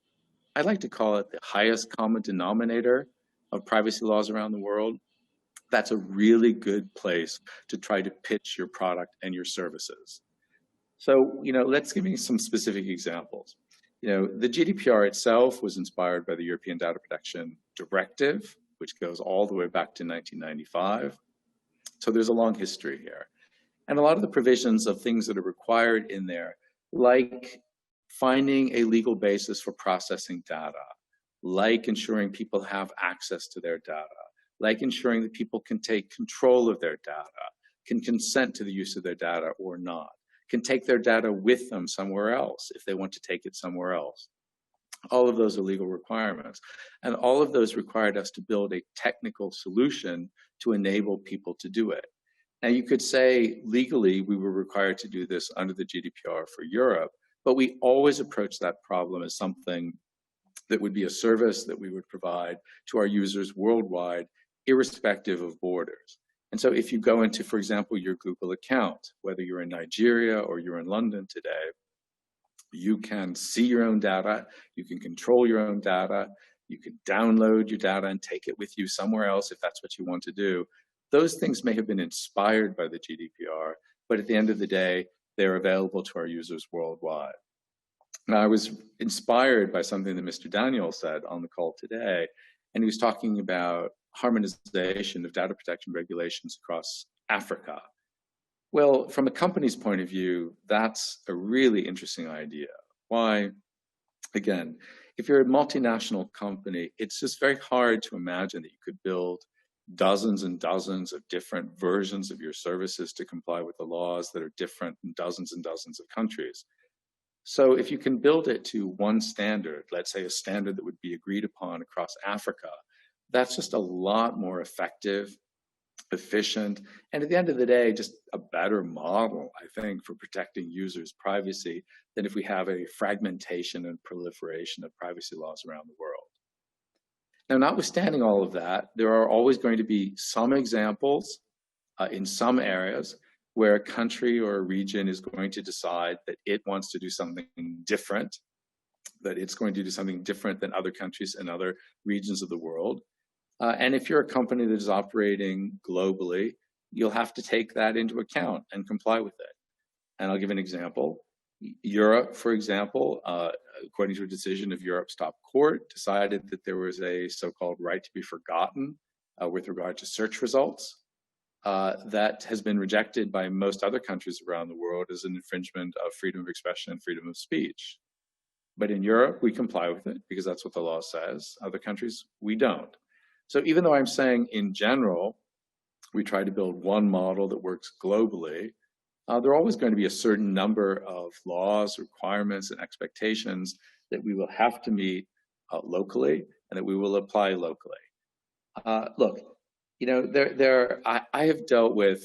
I like to call it the highest common denominator of privacy laws around the world, that's a really good place to try to pitch your product and your services. So, let's give you some specific examples. The GDPR itself was inspired by the European Data Protection Directive, which goes all the way back to 1995. So there's a long history here. And a lot of the provisions of things that are required in there, like finding a legal basis for processing data, like ensuring people have access to their data, like ensuring that people can take control of their data, can consent to the use of their data or not, can take their data with them somewhere else if they want to take it somewhere else. All of those are legal requirements. And all of those required us to build a technical solution to enable people to do it. Now, you could say legally we were required to do this under the GDPR for Europe, but we always approach that problem as something that would be a service that we would provide to our users worldwide, irrespective of borders. And so if you go into, for example, your Google account, whether you're in Nigeria or you're in London today, you can see your own data, you can control your own data, you can download your data and take it with you somewhere else if that's what you want to do. Those things may have been inspired by the GDPR, but at the end of the day, they're available to our users worldwide. Now, I was inspired by something that Mr. Daniel said on the call today, and he was talking about harmonization of data protection regulations across Africa. Well, from a company's point of view, that's a really interesting idea. Why? Again, if you're a multinational company, it's just very hard to imagine that you could build dozens and dozens of different versions of your services to comply with the laws that are different in dozens and dozens of countries. So if you can build it to one standard, let's say a standard that would be agreed upon across Africa, that's just a lot more effective, efficient, and at the end of the day, just a better model, I think, for protecting users' privacy than if we have a fragmentation and proliferation of privacy laws around the world. Now, notwithstanding all of that, there are always going to be some examples in some areas where a country or a region is going to decide that it wants to do something different, that it's going to do something different than other countries and other regions of the world. And if you're a company that is operating globally, you'll have to take that into account and comply with it. And I'll give an example. Europe, for example, according to a decision of Europe's top court, decided that there was a so-called right to be forgotten with regard to search results. That has been rejected by most other countries around the world as an infringement of freedom of expression and freedom of speech. But in Europe, we comply with it because that's what the law says. Other countries, we don't. So even though I'm saying in general, we try to build one model that works globally, there are always going to be a certain number of laws, requirements, and expectations that we will have to meet locally and that we will apply locally. Look, you know, I have dealt with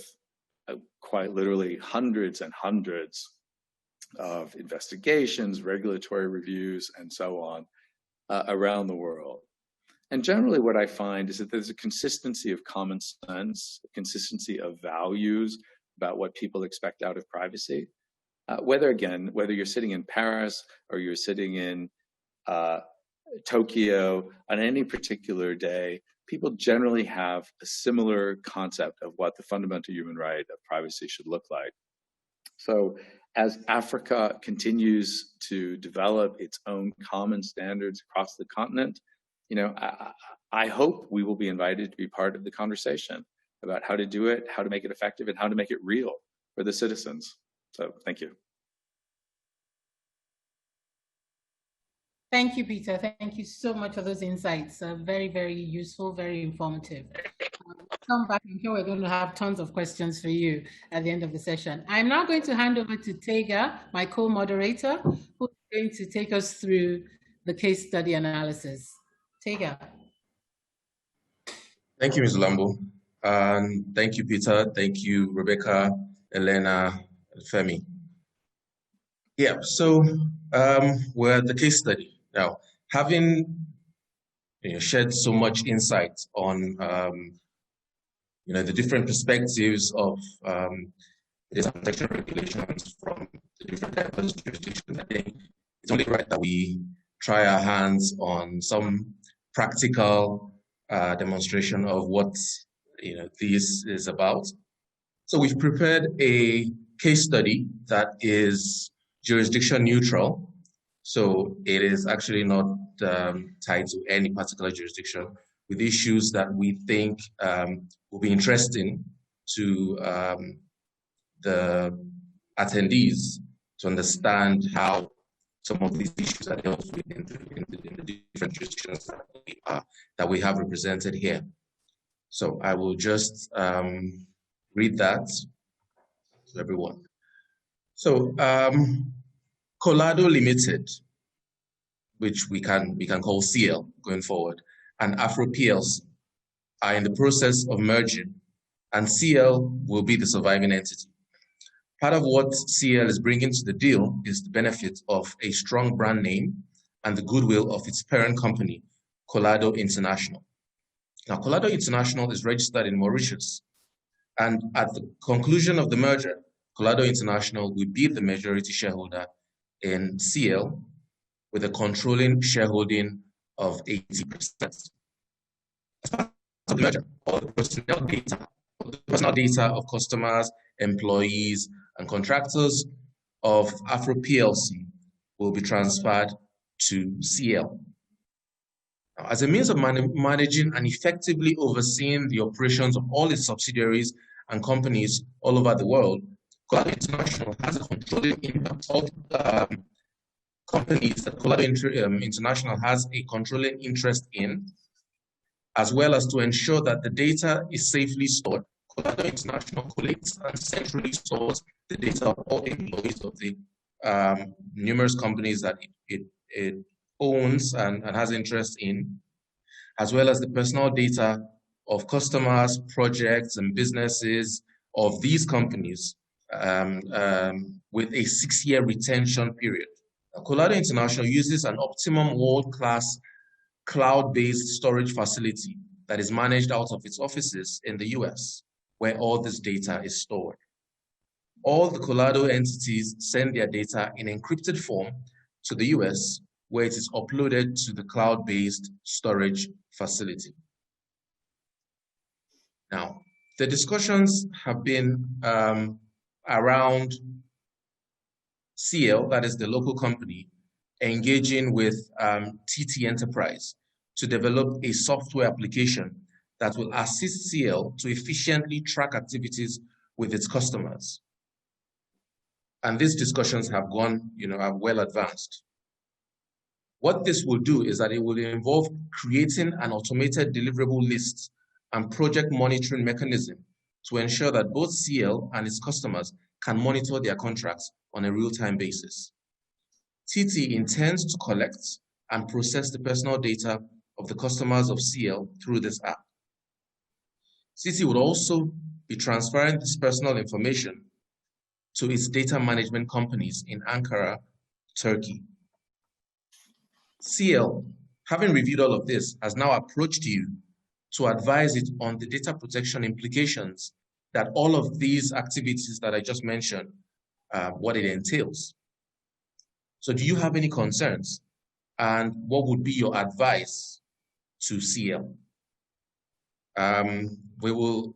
quite literally hundreds and hundreds of investigations, regulatory reviews, and so on around the world. And generally what I find is that there's a consistency of common sense, a consistency of values about what people expect out of privacy. Whether you're sitting in Paris or you're sitting in Tokyo on any particular day, people generally have a similar concept of what the fundamental human right of privacy should look like. So as Africa continues to develop its own common standards across the continent, you know, I hope we will be invited to be part of the conversation about how to do it, how to make it effective, and how to make it real for the citizens. So thank you. Thank you, Peter. Thank you so much for those insights. Very, very useful, very informative. Come back. I'm sure we're going to have tons of questions for you at the end of the session. I'm now going to hand over to Tega, my co-moderator, who's going to take us through the case study analysis. Tega. Thank you, Ms. Lambo. And thank you, Peter. Thank you, Rebecca, Elena, and Femi. Yeah, so we're at the case study. Now, having shared so much insight on the different perspectives of data protection regulations from the different diverse jurisdictions, I think it's only right that we try our hands on some practical demonstration of what this is about. So we've prepared a case study that is jurisdiction neutral. So it is actually not tied to any particular jurisdiction, with issues that we think will be interesting to the attendees to understand how some of these issues are dealt with in the different jurisdictions that we have represented here. So I will just read that to everyone. So Colado Limited, which we can call CL going forward, and Afro PLC are in the process of merging, and CL will be the surviving entity. Part of what CL is bringing to the deal is the benefit of a strong brand name and the goodwill of its parent company, Colado International. Now, Colado International is registered in Mauritius, and at the conclusion of the merger, Colado International will be the majority shareholder in CL with a controlling shareholding of 80%. As part of the merger, all the personal data of customers, employees, and contractors of Afro PLC will be transferred to CL. Now, as a means of managing and effectively overseeing the operations of all its subsidiaries and companies all over the world, Colado International has a controlling impact. All companies that Colado International has a controlling interest in, as well as to ensure that the data is safely stored. Colado International collects and centrally stores the data of all employees of the numerous companies that it owns and has interest in, as well as the personal data of customers, projects, and businesses of these companies with a 6-year retention period. Colado International uses an optimum world-class cloud-based storage facility that is managed out of its offices in the US, where all this data is stored. All the Colado entities send their data in encrypted form to the US, where it is uploaded to the cloud-based storage facility. Now, the discussions have been around CL, that is the local company, engaging with TT Enterprise to develop a software application that will assist CL to efficiently track activities with its customers. And these discussions have gone, are well advanced. What this will do is that it will involve creating an automated deliverable list and project monitoring mechanism to ensure that both CL and its customers can monitor their contracts on a real-time basis. TT intends to collect and process the personal data of the customers of CL through this app. TT would also be transferring this personal information to its data management companies in Ankara, Turkey. CL, having reviewed all of this, has now approached you to advise it on the data protection implications that all of these activities that I just mentioned, what it entails. So do you have any concerns? And what would be your advice to CL? We will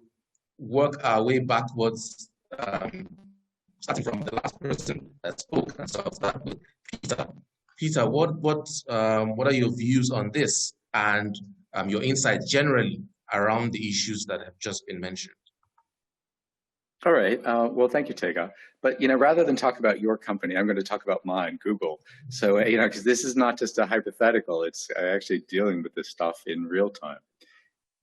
work our way backwards, starting from the last person that spoke, and so I'll start with Peter. Peter, what are your views on this and your insights generally around the issues that have just been mentioned? All right. Well, thank you, Tega. But rather than talk about your company, I'm going to talk about mine, Google. So because this is not just a hypothetical; it's actually dealing with this stuff in real time.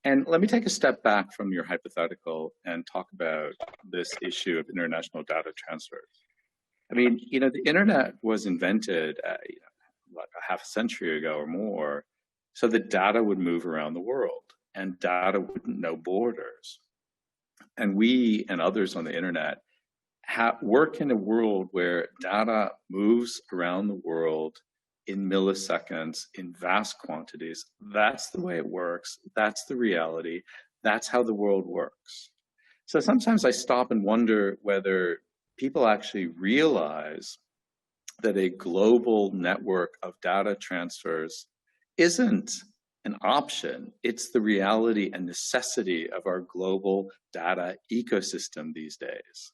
And let me take a step back from your hypothetical and talk about this issue of international data transfers. I mean, the internet was invented like a half a century ago or more, so that data would move around the world and data wouldn't know borders. And we and others on the internet work in a world where data moves around the world in milliseconds, in vast quantities. That's the way it works. That's the reality. That's how the world works. So sometimes I stop and wonder whether people actually realize that a global network of data transfers isn't an option. It's the reality and necessity of our global data ecosystem these days.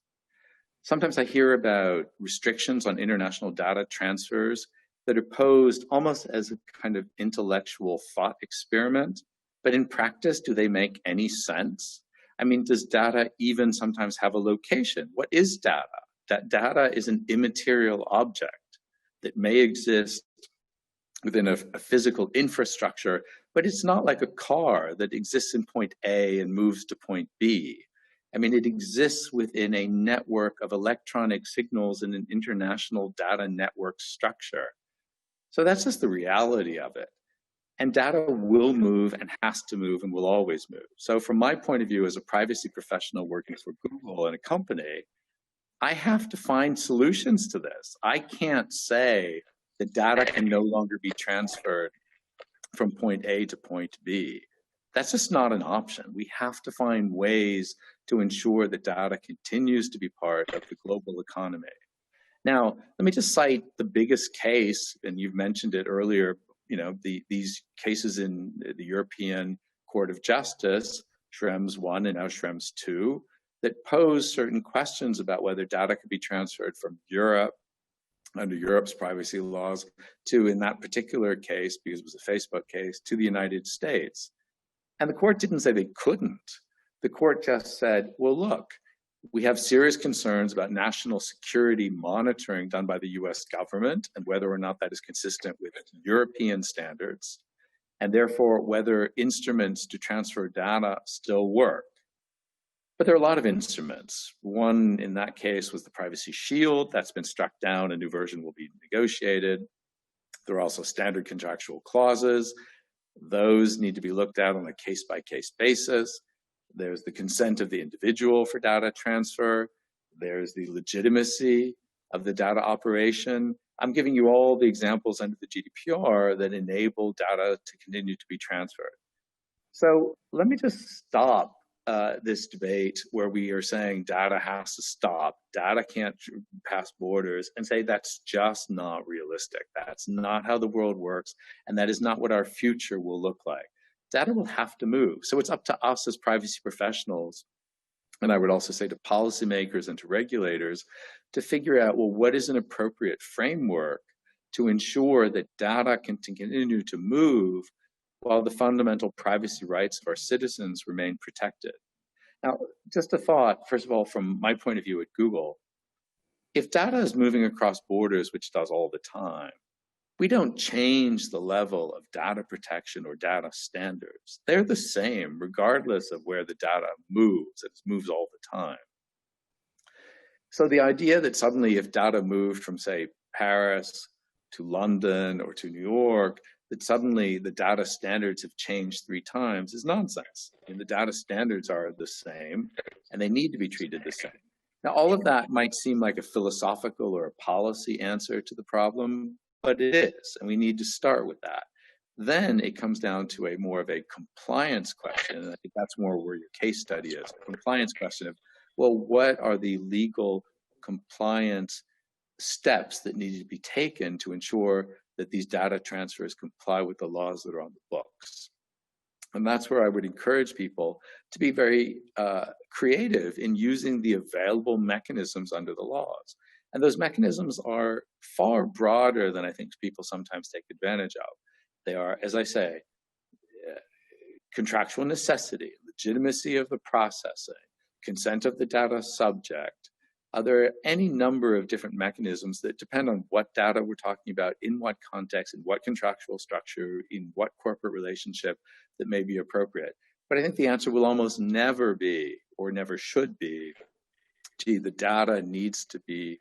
Sometimes I hear about restrictions on international data transfers that are posed almost as a kind of intellectual thought experiment, but in practice, do they make any sense? I mean, does data even sometimes have a location? What is data? That data is an immaterial object that may exist within a physical infrastructure, but it's not like a car that exists in point A and moves to point B. I mean, it exists within a network of electronic signals in an international data network structure. So that's just the reality of it. And data will move and has to move and will always move. So from my point of view as a privacy professional working for Google and a company, I have to find solutions to this. I can't say that data can no longer be transferred from point A to point B. That's just not an option. We have to find ways to ensure that data continues to be part of the global economy. Now, let me just cite the biggest case, and you've mentioned it earlier, you know, these cases in the European Court of Justice, Schrems 1 and now Schrems 2, that pose certain questions about whether data could be transferred from Europe under Europe's privacy laws to, in that particular case, because it was a Facebook case, to the United States. And the court didn't say they couldn't. The court just said, well, look, we have serious concerns about national security monitoring done by the US government and whether or not that is consistent with European standards, and therefore whether instruments to transfer data still work. But there are a lot of instruments. One in that case was the Privacy Shield. That's been struck down. A new version will be negotiated. There are also standard contractual clauses. Those need to be looked at on a case-by-case basis. There's the consent of the individual for data transfer. There's the legitimacy of the data operation. I'm giving you all the examples under the GDPR that enable data to continue to be transferred. So let me just stop this debate where we are saying data has to stop, data can't pass borders, and say that's just not realistic. That's not how the world works, and that is not what our future will look like. Data will have to move. So it's up to us as privacy professionals, and I would also say to policymakers and to regulators, to figure out, well, what is an appropriate framework to ensure that data can continue to move while the fundamental privacy rights of our citizens remain protected. Now, just a thought, first of all, from my point of view at Google, if data is moving across borders, which it does all the time, we don't change the level of data protection or data standards. They're the same regardless of where the data moves. It moves all the time. So the idea that suddenly if data moved from, say, Paris to London or to New York, that suddenly the data standards have changed 3 times is nonsense. And the data standards are the same, and they need to be treated the same. Now, all of that might seem like a philosophical or a policy answer to the problem, but it is, and we need to start with that. Then it comes down to a more of a compliance question, and I think that's more where your case study is, a compliance question of, well, what are the legal compliance steps that need to be taken to ensure that these data transfers comply with the laws that are on the books. And that's where I would encourage people to be very creative in using the available mechanisms under the laws. And those mechanisms are far broader than I think people sometimes take advantage of. They are, as I say, contractual necessity, legitimacy of the processing, consent of the data subject. There are any number of different mechanisms that depend on what data we're talking about, in what context, in what contractual structure, in what corporate relationship that may be appropriate. But I think the answer will almost never be, or never should be, gee, the data needs to be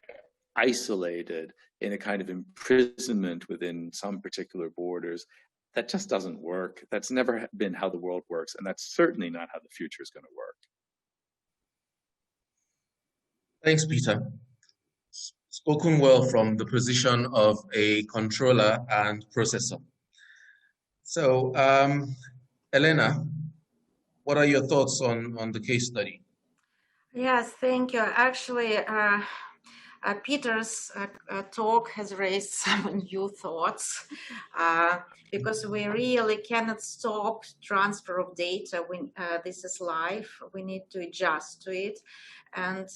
isolated in a kind of imprisonment within some particular borders. That just doesn't work. That's never been how the world works, and that's certainly not how the future is going to work. Thanks, Peter. Spoken well from the position of a controller and processor. So, Elena, what are your thoughts on the case study? Yes, thank you. Actually, Peter's talk has raised some new thoughts because we really cannot stop transfer of data when this is live. We need to adjust to it. And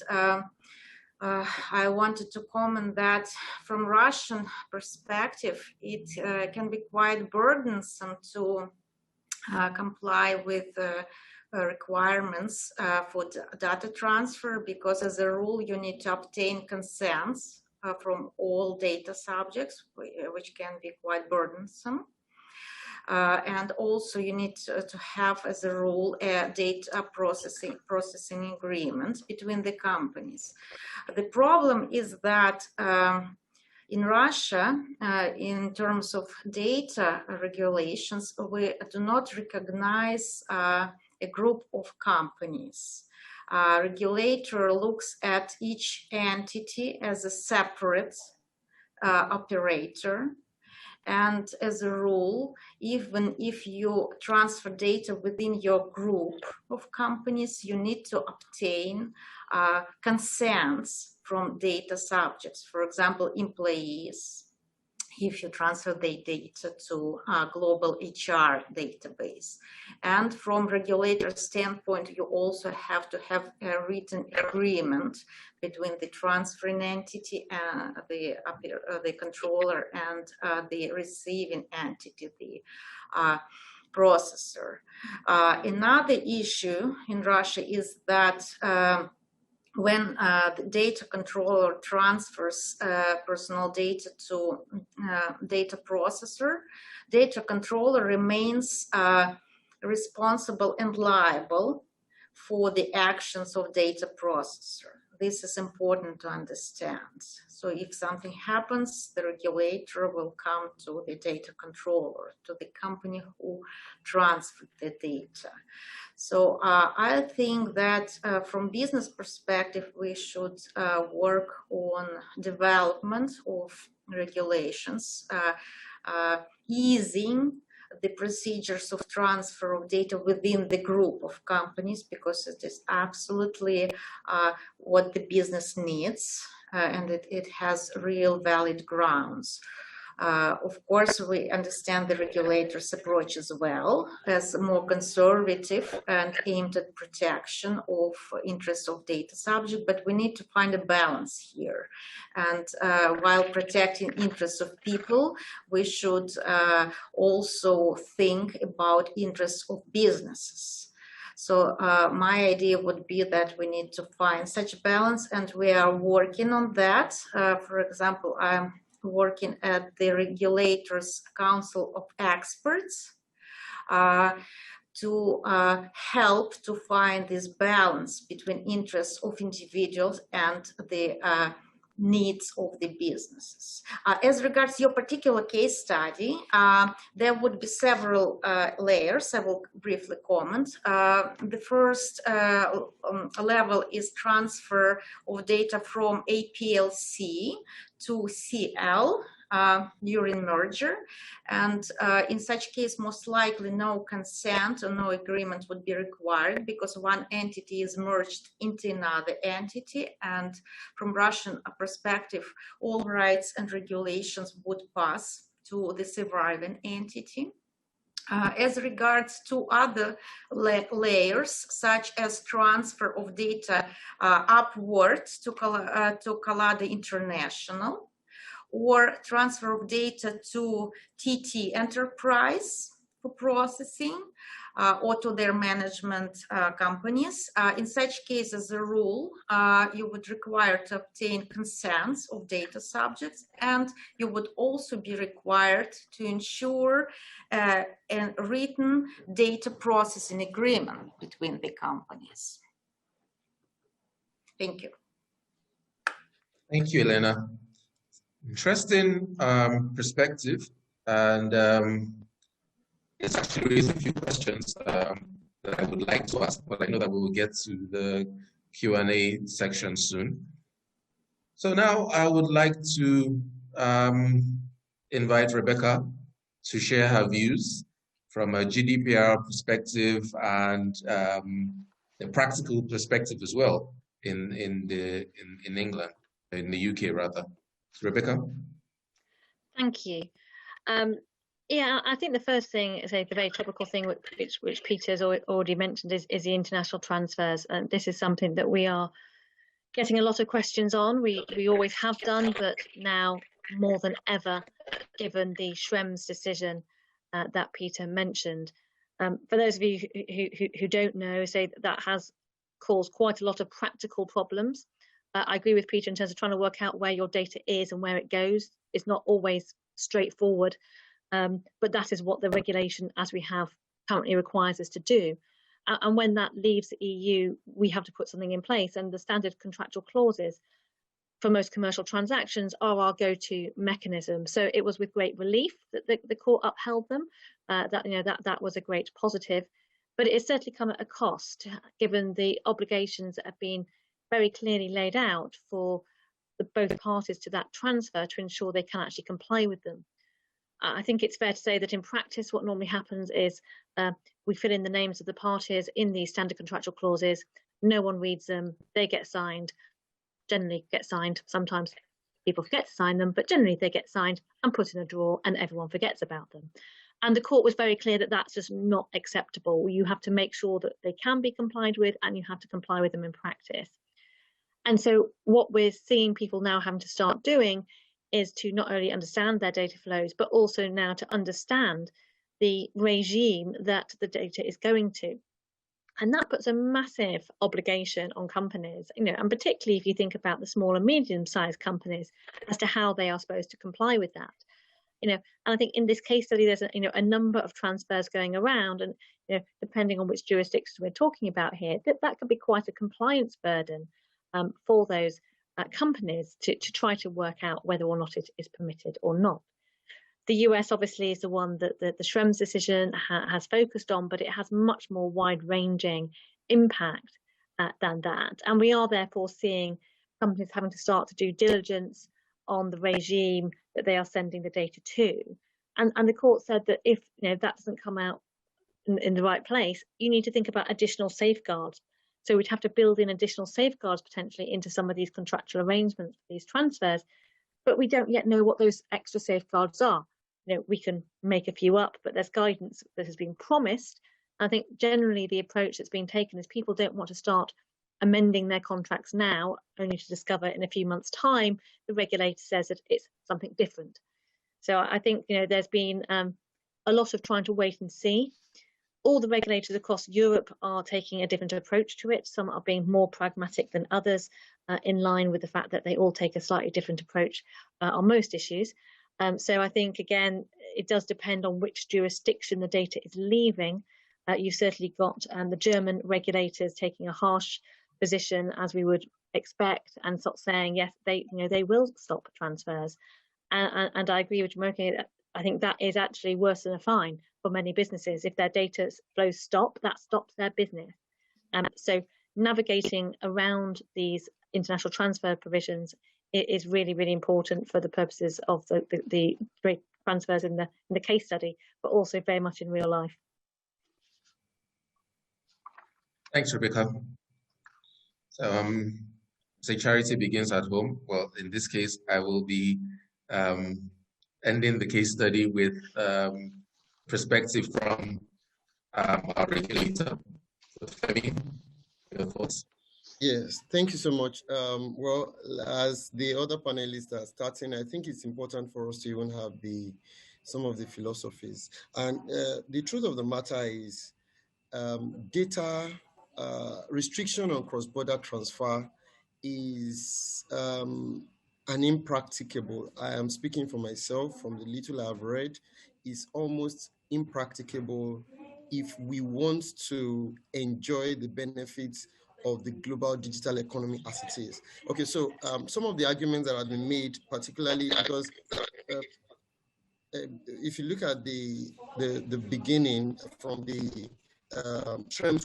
I wanted to comment that from Russian perspective, it can be quite burdensome to comply with requirements for data transfer, because as a rule you need to obtain consents from all data subjects, which can be quite burdensome. And also you need to have as a rule a data processing agreement between the companies. The problem is that in Russia, in terms of data regulations, we do not recognize a group of companies. Regulator looks at each entity as a separate operator. And as a rule, even if you transfer data within your group of companies, you need to obtain consents from data subjects, for example, employees, if you transfer the data to a global HR database. And from regulator standpoint, you also have to have a written agreement between the transferring entity, the controller, and the receiving entity, the processor. Another issue in Russia is that when the data controller transfers personal data to data processor, data controller remains responsible and liable for the actions of data processor. This is important to understand. So if something happens, the regulator will come to the data controller, to the company who transferred the data. So I think that from business perspective, we should work on development of regulations, easing the procedures of transfer of data within the group of companies, because it is absolutely what the business needs, and it has real valid grounds. Of course, we understand the regulator's approach as well as more conservative and aimed at protection of interests of data subject, but we need to find a balance here. And while protecting interests of people, we should also think about interests of businesses. So my idea would be that we need to find such a balance, and we are working on that. For example, I'm working at the Regulators Council of Experts to help to find this balance between interests of individuals and the needs of the businesses. As regards your particular case study, there would be several layers. I will briefly comment. The first level is transfer of data from a PLC to CL during merger, and in such case, most likely no consent or no agreement would be required, because one entity is merged into another entity, and from Russian perspective, all rights and regulations would pass to the surviving entity. As regards to other layers, such as transfer of data upwards to Kalada International, or transfer of data to TT Enterprise for processing, or to their management companies. In such case, as a rule, you would require to obtain consents of data subjects, and you would also be required to ensure a written data processing agreement between the companies. Thank you. Thank you, Elena. Interesting perspective, and it's actually raised a few questions that I would like to ask, but I know that we will get to the Q&A section soon. So now I would like to invite Rebecca to share her views from a GDPR perspective and a practical perspective as well in England, in the UK rather. Rebecca? Thank you. Yeah, I think the first thing, the very topical thing which Peter has already mentioned is the international transfers. And this is something that we are getting a lot of questions on. We always have done, but now more than ever, given the Schrems decision that Peter mentioned. For those of you who don't know, that has caused quite a lot of practical problems. I agree with Peter in terms of trying to work out where your data is and where it goes. It's not always straightforward But that is what the regulation as we have currently requires us to do. And when that leaves the EU, we have to put something in place. And the standard contractual clauses for most commercial transactions are our go-to mechanism. So it was with great relief that the court upheld them. That was a great positive. But it has certainly come at a cost, given the obligations that have been very clearly laid out for both parties to that transfer to ensure they can actually comply with them. I think it's fair to say that in practice, what normally happens is we fill in the names of the parties in these standard contractual clauses. No one reads them. They get signed, generally get signed. Sometimes people forget to sign them, but generally they get signed and put in a drawer and everyone forgets about them. And the court was very clear that that's just not acceptable. You have to make sure that they can be complied with and you have to comply with them in practice. And so what we're seeing people now having to start doing is to not only understand their data flows, but also now to understand the regime that the data is going to. And that puts a massive obligation on companies, and particularly if you think about the small and medium-sized companies as to how they are supposed to comply with that. And I think in this case study, there's a number of transfers going around, and depending on which jurisdictions we're talking about here, that could be quite a compliance burden for those companies to try to work out whether or not it is permitted or not. The US obviously is the one that the Schrems decision has focused on, but it has much more wide-ranging impact than that. And we are therefore seeing companies having to start to do diligence on the regime that they are sending the data to. And the court said that if that doesn't come out in the right place, you need to think about additional safeguards. So we'd have to build in additional safeguards potentially into some of these contractual arrangements, these transfers, but we don't yet know what those extra safeguards are. We can make a few up, but there's guidance that has been promised. I think generally the approach that's been taken is people don't want to start amending their contracts now, only to discover in a few months' time the regulator says that it's something different. So I think there's been a lot of trying to wait and see. All the regulators across Europe are taking a different approach to it. Some are being more pragmatic than others, in line with the fact that they all take a slightly different approach on most issues. So I think, again, it does depend on which jurisdiction the data is leaving. You've certainly got the German regulators taking a harsh position, as we would expect, and sort of saying, yes, they will stop transfers. And I agree with Jumoke. I think that is actually worse than a fine for many businesses. If their data flows stop, that stops their business. So navigating around these international transfer provisions is really, really important for the purposes of the transfers in the case study, but also very much in real life. Thanks, Rebecca. Say charity begins at home. Well, in this case, I will be ending the case study with perspective from our regulator. So, Femi, your thoughts? Yes, thank you so much. Well, as the other panelists are starting, I think it's important for us to even have some of the philosophies. And the truth of the matter is data restriction on cross-border transfer is an impracticable. I am speaking for myself, from the little I've read, is almost impracticable if we want to enjoy the benefits of the global digital economy as it is. Okay, so some of the arguments that have been made, particularly because if you look at the beginning from the Schrems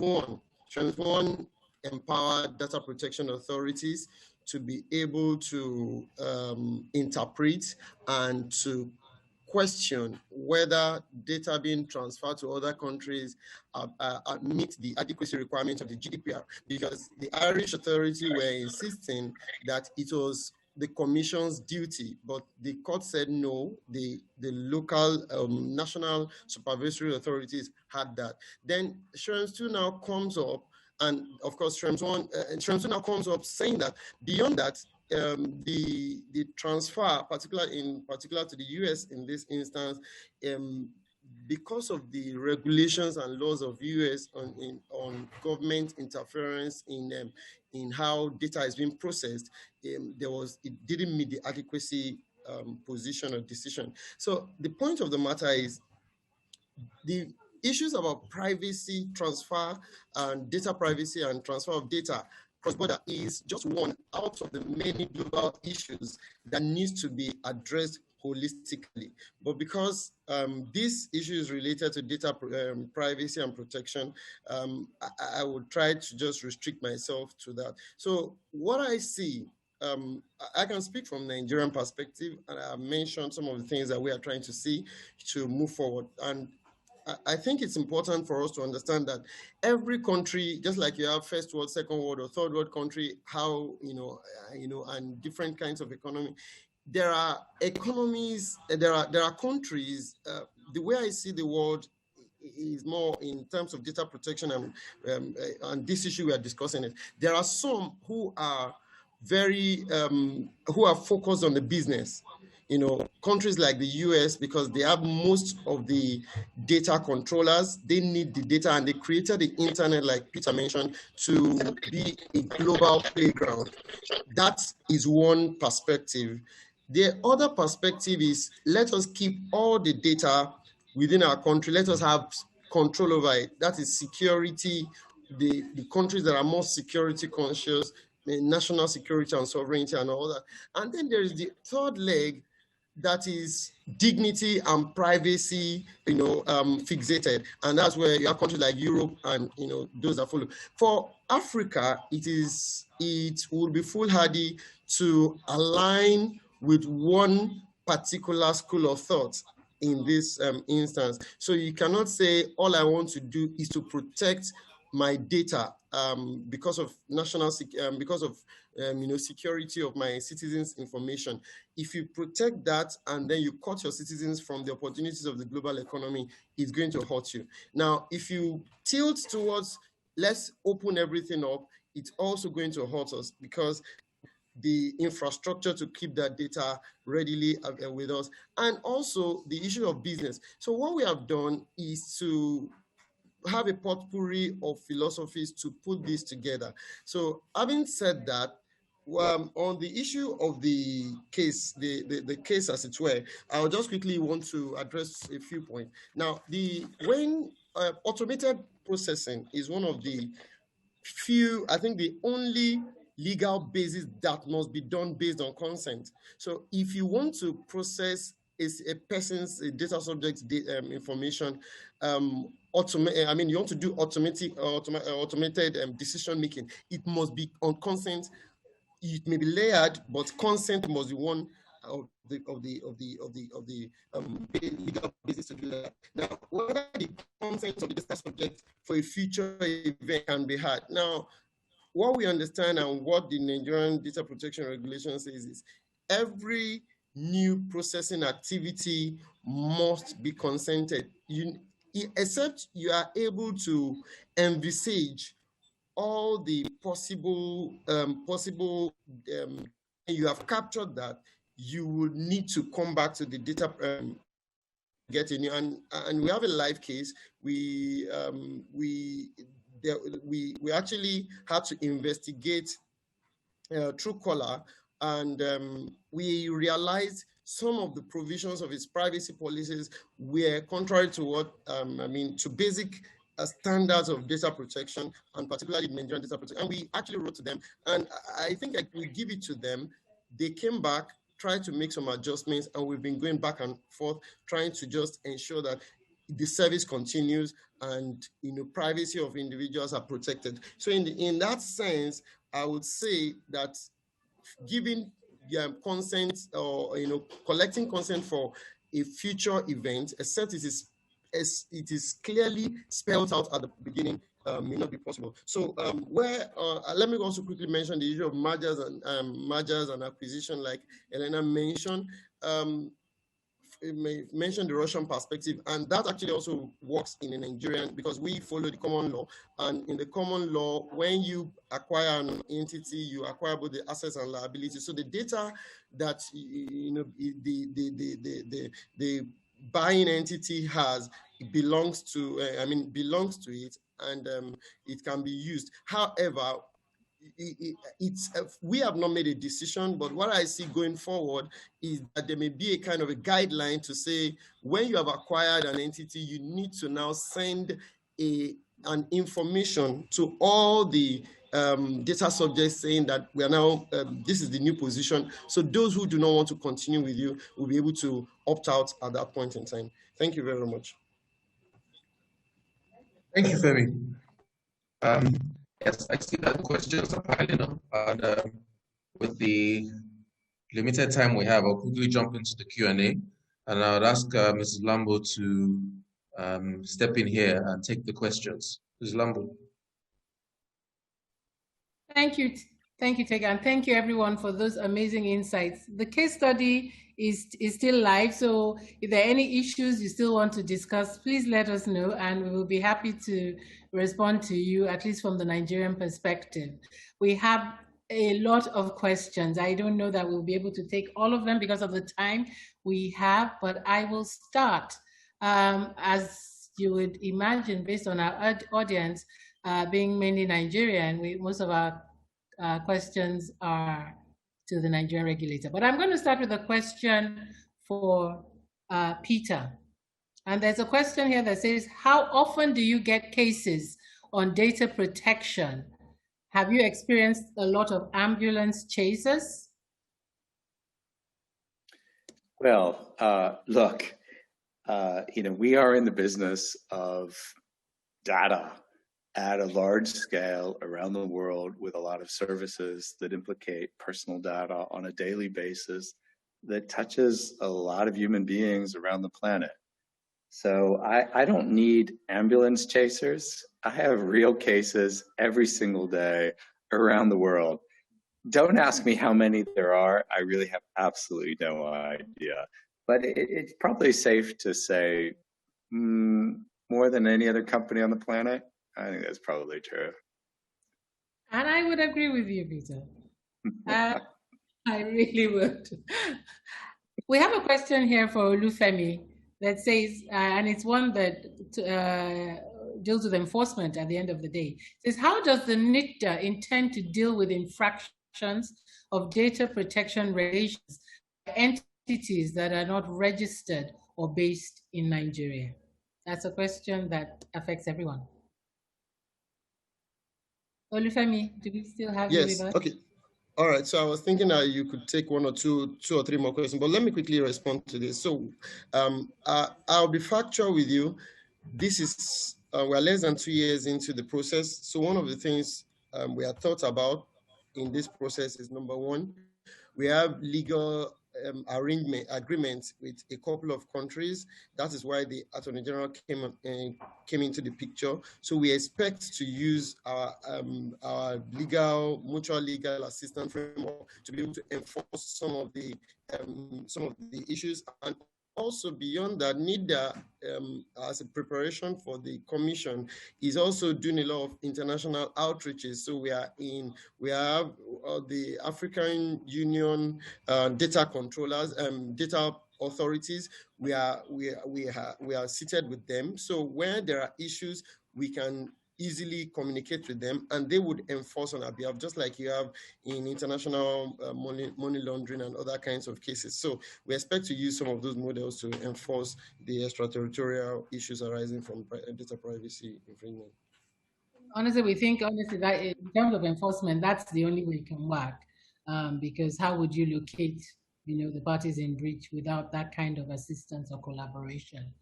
1 empowered data protection authorities to be able to interpret and to question whether data being transferred to other countries meet the adequacy requirements of the GDPR, because the Irish authority were insisting that it was the Commission's duty, but the court said no, the local national supervisory authorities had that. Then Schrems 2 now comes up, and of course Schrems 2 now comes up saying that beyond that, the transfer, particular to the US in this instance, because of the regulations and laws of US on government interference in how data is being processed, it didn't meet the adequacy position or decision. So the point of the matter is the issues about privacy transfer and data privacy and transfer of data cross-border is just one out of the many global issues that needs to be addressed holistically. But because this issue is related to data privacy and protection, I would try to just restrict myself to that. So what I see, I can speak from Nigerian perspective, and I mentioned some of the things that we are trying to see to move forward. And I think it's important for us to understand that every country, just like you have first world, second world, or third world country, how and different kinds of economy. There are economies. There are countries. The way I see the world is more in terms of data protection and this issue we are discussing it. There are some who are very who are focused on the business. Countries like the US, because they have most of the data controllers, they need the data, and they created the internet, like Peter mentioned, to be a global playground. That is one perspective. The other perspective is, let us keep all the data within our country. Let us have control over it. That is security. The countries that are more security conscious, the national security and sovereignty and all that. And then there is the third leg, that is dignity and privacy, fixated, and that's where you have countries like Europe and those that follow. For Africa, it would be foolhardy to align with one particular school of thought in this instance. So you cannot say all I want to do is to protect my data because of national because of security of my citizens' information. If you protect that and then you cut your citizens from the opportunities of the global economy, it's going to hurt you. Now, if you tilt towards let's open everything up, it's also going to hurt us because the infrastructure to keep that data readily with us, and also the issue of business. So what we have done is to have a potpourri of philosophies to put this together. So having said that, on the issue of the case, the case as it were, I'll just quickly want to address a few points. Now, when automated processing is one of the few, I think the only legal basis that must be done based on consent. So if you want to process a person's data subject information, you want to do automated decision making, it must be on consent. It may be layered, but consent must be one of the legal basis to do that. Now, whether the consent of the data subject for a future event can be had. Now, what we understand and what the Nigerian data protection regulation says is every new processing activity must be consented, except you are able to envisage all the possible you have captured that, you would need to come back to the data get a new, and we have a live case. We actually had to investigate Truecaller, and we realized some of the provisions of its privacy policies were contrary to what to basic standards of data protection, and particularly Nigerian data protection. And we actually wrote to them, and I think we give it to them. They came back, tried to make some adjustments, and we've been going back and forth trying to just ensure that the service continues and privacy of individuals are protected. So in that sense, I would say that giving consent or collecting consent for a future event, except it is clearly spelled out at the beginning, may not be possible. So let me also quickly mention the issue of mergers and acquisition, like Elena mentioned. Mentioned the Russian perspective, and that actually also works in a Nigerian, because we follow the common law, and in the common law, when you acquire an entity, you acquire both the assets and liabilities. So the data that the buying entity has, it belongs to it, and it can be used. However, we have not made a decision, but what I see going forward is that there may be a kind of a guideline to say when you have acquired an entity, you need to now send an information to all the data subjects saying that we are now, this is the new position. So those who do not want to continue with you will be able to opt out at that point in time. Thank you very much. Thank you, Femi. Yes, I see that the questions are piling up, and with the limited time we have, I'll quickly jump into the Q&A, and I would ask Mrs. Lambo to step in here and take the questions. Mrs. Lambo. Thank you, Tega, and thank you everyone for those amazing insights. The case study is still live, so if there are any issues you still want to discuss, please let us know, and we will be happy to respond to you, at least from the Nigerian perspective. We have a lot of questions. I don't know that we'll be able to take all of them because of the time we have, but I will start. As you would imagine, based on our audience, being mainly Nigerian, most of our questions are to the Nigerian regulator. But I'm going to start with a question for Peter. And there's a question here that says, how often do you get cases on data protection? Have you experienced a lot of ambulance chases? Well, look, we are in the business of data at a large scale around the world with a lot of services that implicate personal data on a daily basis that touches a lot of human beings around the planet. So I don't need ambulance chasers. I have real cases every single day around the world. Don't ask me how many there are. I really have absolutely no idea. But it's probably safe to say more than any other company on the planet. I think that's probably true. And I would agree with you, Peter. I really would. We have a question here for Olufemi that says, and it's one that deals with enforcement at the end of the day. It says, how does the NITDA intend to deal with infractions of data protection regulations by entities that are not registered or based in Nigeria? That's a question that affects everyone. Olufemi, do we still have you with us? Okay. All right. So I was thinking that you could take two or three more questions, but let me quickly respond to this. So I'll be factual with you. This is, we're less than 2 years into the process. So one of the things we have thought about in this process is, number one, we have legal agreements with a couple of countries. That is why the Attorney General came into the picture. So we expect to use our mutual legal assistance framework to be able to enforce some of the issues. And also beyond that, NITDA, as a preparation for the commission, is also doing a lot of international outreaches. So we have the African Union data controllers, data authorities. We are seated with them. So where there are issues, we can easily communicate with them, and they would enforce on our behalf, just like you have in international money laundering and other kinds of cases. So we expect to use some of those models to enforce the extraterritorial issues arising from data privacy infringement. Honestly, we think that in terms of enforcement, that's the only way it can work, because how would you locate, the parties in breach without that kind of assistance or collaboration?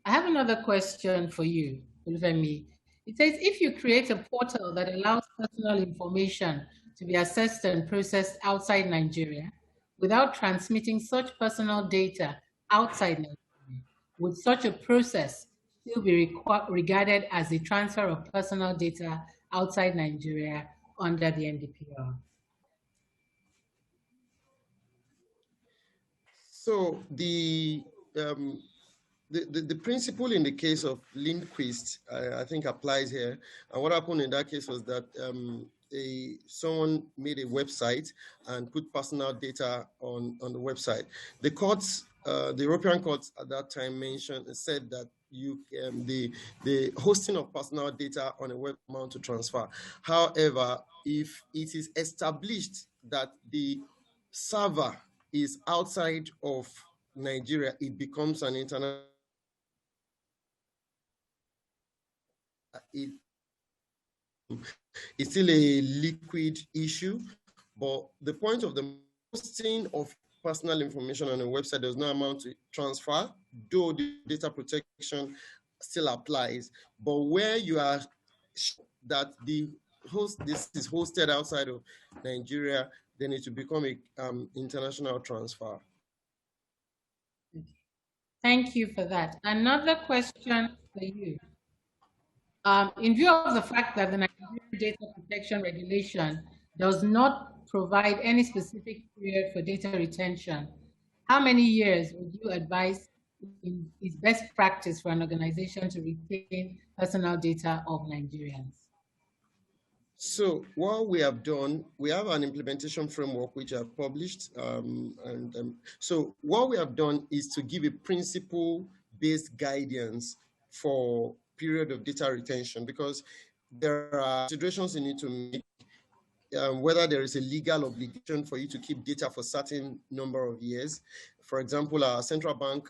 I have another question for you, Olufemi. It says, if you create a portal that allows personal information to be accessed and processed outside Nigeria without transmitting such personal data outside Nigeria, would such a process still be regarded as a transfer of personal data outside Nigeria under the NDPR? So the principle in the case of Lindquist, I think, applies here. And what happened in that case was that someone made a website and put personal data on the website. The courts, the European courts at that time said that the hosting of personal data on a web amount to transfer. However, if it is established that the server is outside of Nigeria, it becomes an international. It's still a liquid issue, but the point of the hosting of personal information on a website does not amount to transfer, though the data protection still applies. But where you are sure that this is hosted outside of Nigeria, then it will become an international transfer. Thank you for that. Another question for you. In view of the fact that the Nigerian Data Protection Regulation does not provide any specific period for data retention, how many years would you advise is best practice for an organization to retain personal data of Nigerians? So what we have done, we have an implementation framework which I've published. So what we have done is to give a principle-based guidance for period of data retention, because there are considerations you need to make, whether there is a legal obligation for you to keep data for a certain number of years. For example, our central bank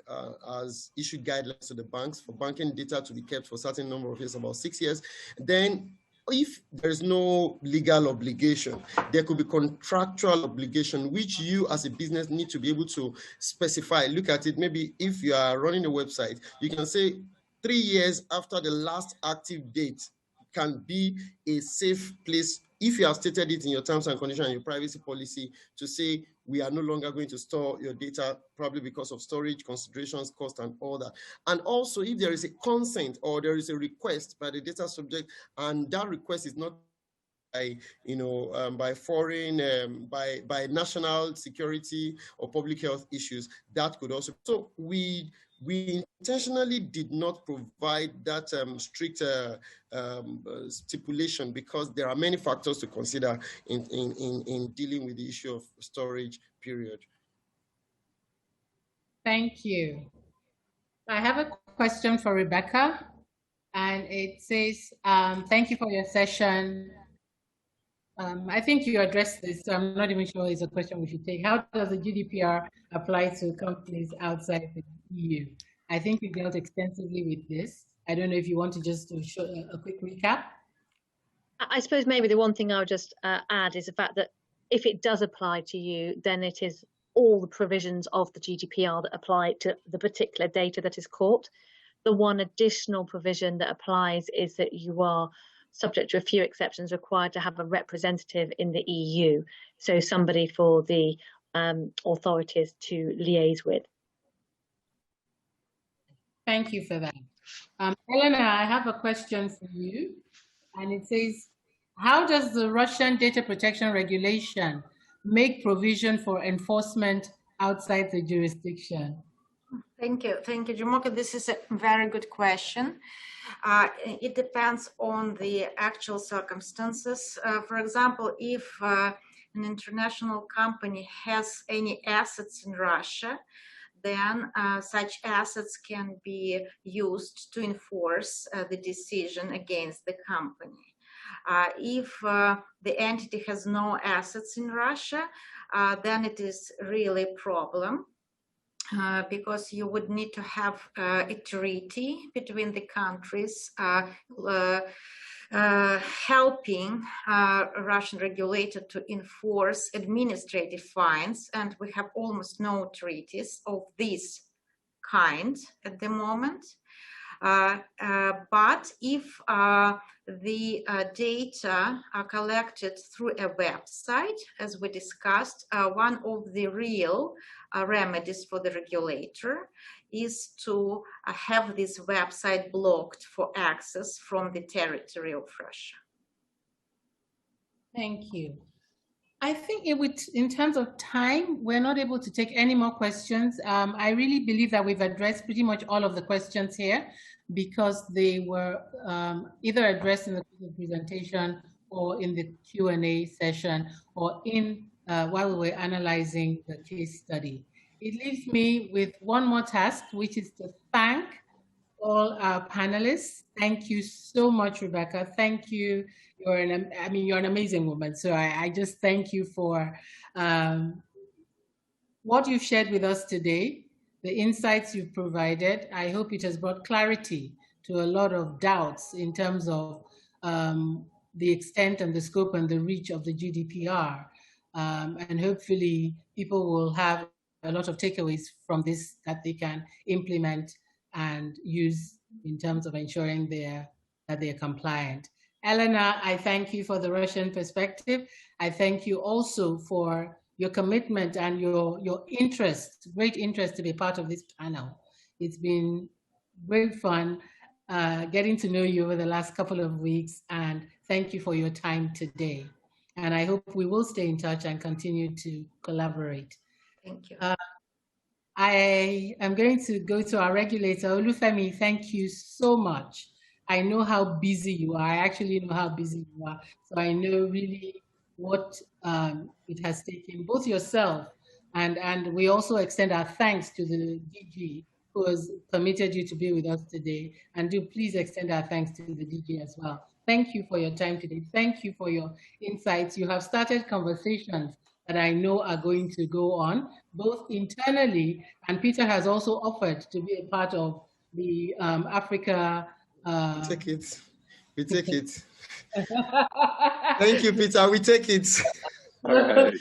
has issued guidelines to the banks for banking data to be kept for a certain number of years, about 6 years. Then if there is no legal obligation, there could be contractual obligation, which you as a business need to be able to specify. Look at it, maybe if you are running a website, you can say 3 years after the last active date can be a safe place, if you have stated it in your terms and conditions and your privacy policy, to say we are no longer going to store your data, probably because of storage considerations, cost, and all that. And also, if there is a consent or there is a request by the data subject, and that request is not by, by foreign, by national security or public health issues, that could also. So we intentionally did not provide that strict stipulation, because there are many factors to consider in dealing with the issue of storage period. Thank you. I have a question for Rebecca, and it says, thank you for your session. I think you addressed this, so I'm not even sure it's a question we should take. How does the GDPR apply to companies outside the EU? I think we dealt extensively with this. I don't know if you want to just do a quick recap. I suppose maybe the one thing I would just add is the fact that if it does apply to you, then it is all the provisions of the GDPR that apply to the particular data that is caught. The one additional provision that applies is that you are subject to a few exceptions, required to have a representative in the EU, so somebody for the authorities to liaise with. Thank you for that. Elena, I have a question for you, and it says, how does the Russian data protection regulation make provision for enforcement outside the jurisdiction? Thank you, Jumoke. This is a very good question. It depends on the actual circumstances. For example, if an international company has any assets in Russia, then such assets can be used to enforce the decision against the company. If the entity has no assets in Russia, then it is really a problem. Because you would need to have a treaty between the countries helping a Russian regulator to enforce administrative fines, and we have almost no treaties of this kind at the moment. But if the data are collected through a website, as we discussed, one of the real remedies for the regulator is to have this website blocked for access from the territory of Russia. Thank you. I think in terms of time, we're not able to take any more questions. I really believe that we've addressed pretty much all of the questions here, because they were either addressed in the presentation or in the Q&A session, or while we were analyzing the case study. It leaves me with one more task, which is to thank all our panelists. Thank you so much, Rebecca. Thank you. You're an amazing woman. So I just thank you for what you've shared with us today, the insights you've provided. I hope it has brought clarity to a lot of doubts in terms of the extent and the scope and the reach of the GDPR. And hopefully people will have a lot of takeaways from this that they can implement and use in terms of ensuring that they're compliant. Elena, I thank you for the Russian perspective. I thank you also for your commitment and your interest, great interest to be part of this panel. It's been great fun getting to know you over the last couple of weeks, and thank you for your time today. And I hope we will stay in touch and continue to collaborate. Thank you. I am going to go to our regulator. Olufemi, thank you so much. I know how busy you are. I actually know how busy you are. So I know really what it has taken, both yourself and we also extend our thanks to the DG who has permitted you to be with us today. And do please extend our thanks to the DG as well. Thank you for your time today. Thank you for your insights. You have started conversations that I know are going to go on, both internally, and Peter has also offered to be a part of the Africa. We take it. We take it. Thank you, Peter. We take it. Right.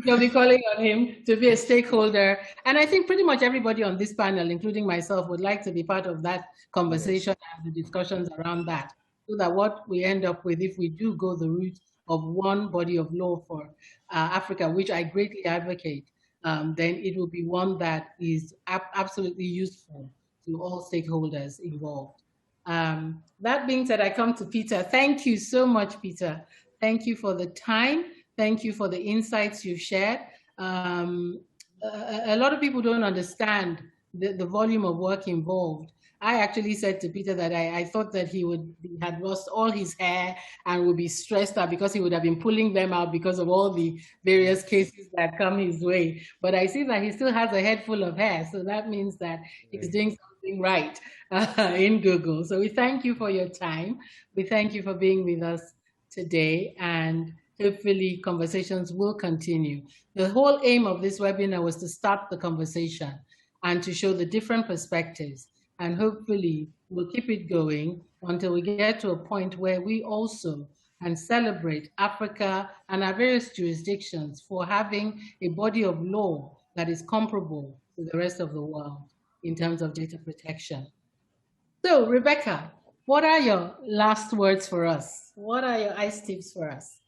You'll be calling on him to be a stakeholder. And I think pretty much everybody on this panel, including myself, would like to be part of that conversation and the discussions around that, so that what we end up with, if we do go the route of one body of law for Africa, which I greatly advocate, then it will be one that is absolutely useful to all stakeholders involved. That being said, I come to Peter. Thank you so much, Peter. Thank you for the time. Thank you for the insights you've shared. A lot of people don't understand the volume of work involved. I actually said to Peter that I thought that he had lost all his hair and would be stressed out because he would have been pulling them out because of all the various cases that come his way. But I see that he still has a head full of hair. So that means that he's doing something right in Google. So we thank you for your time. We thank you for being with us today, and hopefully conversations will continue. The whole aim of this webinar was to start the conversation and to show the different perspectives. And hopefully we'll keep it going until we get to a point where we also can celebrate Africa and our various jurisdictions for having a body of law that is comparable to the rest of the world in terms of data protection. So Rebecca, what are your last words for us? What are your ICE tips for us?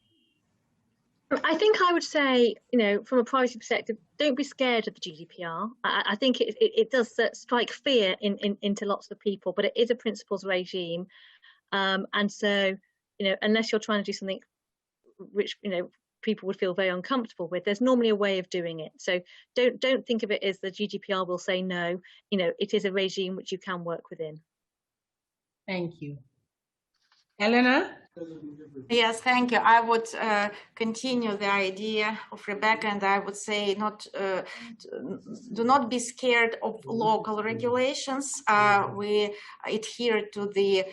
I think I would say, from a privacy perspective, don't be scared of the GDPR. I think it does strike fear into lots of people, but it is a principles regime. And so, unless you're trying to do something which, people would feel very uncomfortable with, there's normally a way of doing it. So don't think of it as the GDPR will say no. It is a regime which you can work within. Thank you. Elena? Yes, thank you. I would continue the idea of Rebecca, and I would say do not be scared of local regulations. We adhere to the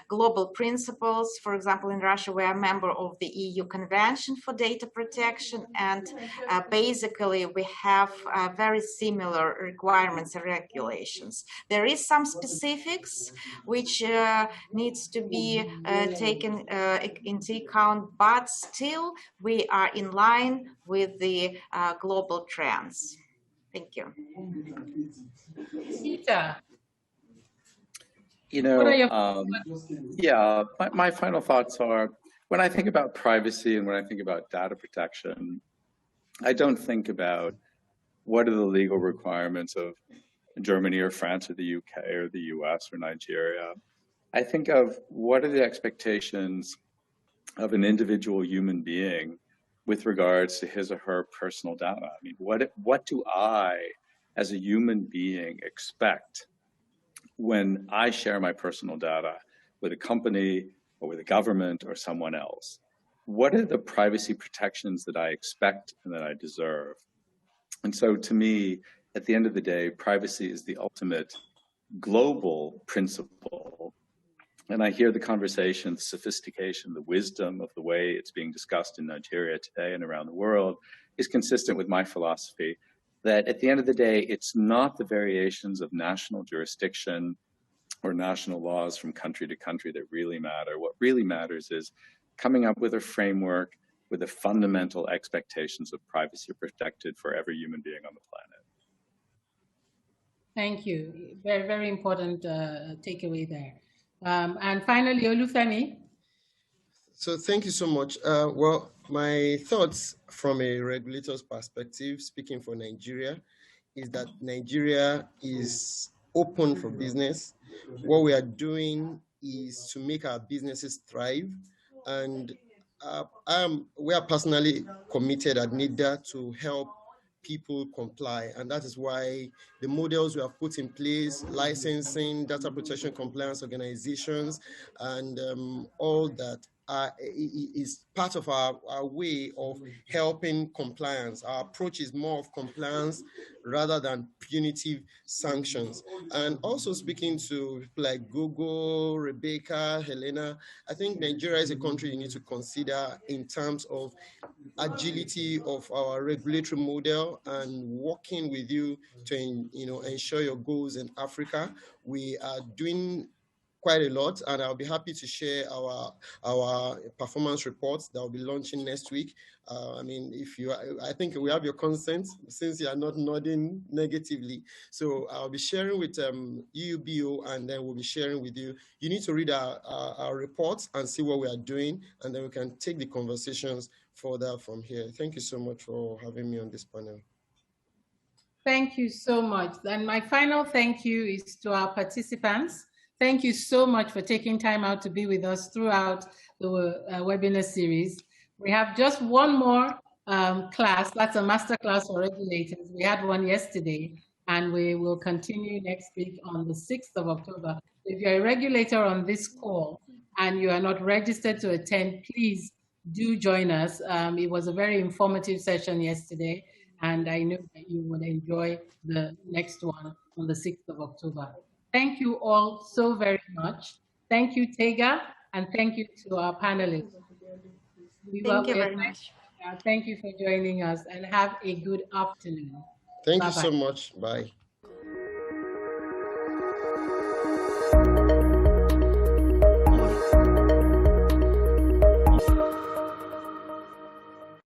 global principles. For example, in Russia, we are a member of the EU Convention for Data Protection, and basically we have very similar requirements and regulations. There is some specifics which needs to be taken into account, but still we are in line with the global trends. Thank you. Peter. My final thoughts are, when I think about privacy and when I think about data protection, I don't think about what are the legal requirements of Germany or France or the UK or the US or Nigeria. I think of what are the expectations of an individual human being with regards to his or her personal data. I mean, what do I, as a human being, expect when I share my personal data with a company or with a government or someone else? What are the privacy protections that I expect and that I deserve? And so to me, at the end of the day, privacy is the ultimate global principle, and I hear the conversation, the sophistication, the wisdom of the way it's being discussed in Nigeria today and around the world is consistent with my philosophy that at the end of the day, it's not the variations of national jurisdiction or national laws from country to country that really matter. What really matters is coming up with a framework with the fundamental expectations of privacy protected for every human being on the planet. Thank you. Very, very important takeaway there. And finally, Olufemi. So thank you so much. Well, my thoughts from a regulator's perspective, speaking for Nigeria, is that Nigeria is open for business. What we are doing is to make our businesses thrive. And we are personally committed at NIDA to help people comply. And that is why the models we have put in place, licensing, data protection compliance organizations, and all that is part of our way of helping compliance. Our approach is more of compliance rather than punitive sanctions. And also speaking to people like Google, Rebecca, Helena, I think Nigeria is a country you need to consider in terms of agility of our regulatory model and working with you to ensure your goals in Africa. We are doing quite a lot, and I'll be happy to share our performance reports that will be launching next week. I mean, I think we have your consent since you are not nodding negatively. So I'll be sharing with UUBO, and then we'll be sharing with you. You need to read our reports and see what we are doing, and then we can take the conversations further from here. Thank you so much for having me on this panel. Thank you so much. And my final thank you is to our participants. Thank you so much for taking time out to be with us throughout the webinar series. We have just one more class, that's a master class for regulators. We had one yesterday, and we will continue next week on the 6th of October. If you're a regulator on this call and you are not registered to attend, please do join us. It was a very informative session yesterday, and I know that you would enjoy the next one on the 6th of October. Thank you all so very much. Thank you, Tega, and thank you to our panelists. Thank you very much. Thank you for joining us, and have a good afternoon. Thank you so much. Bye.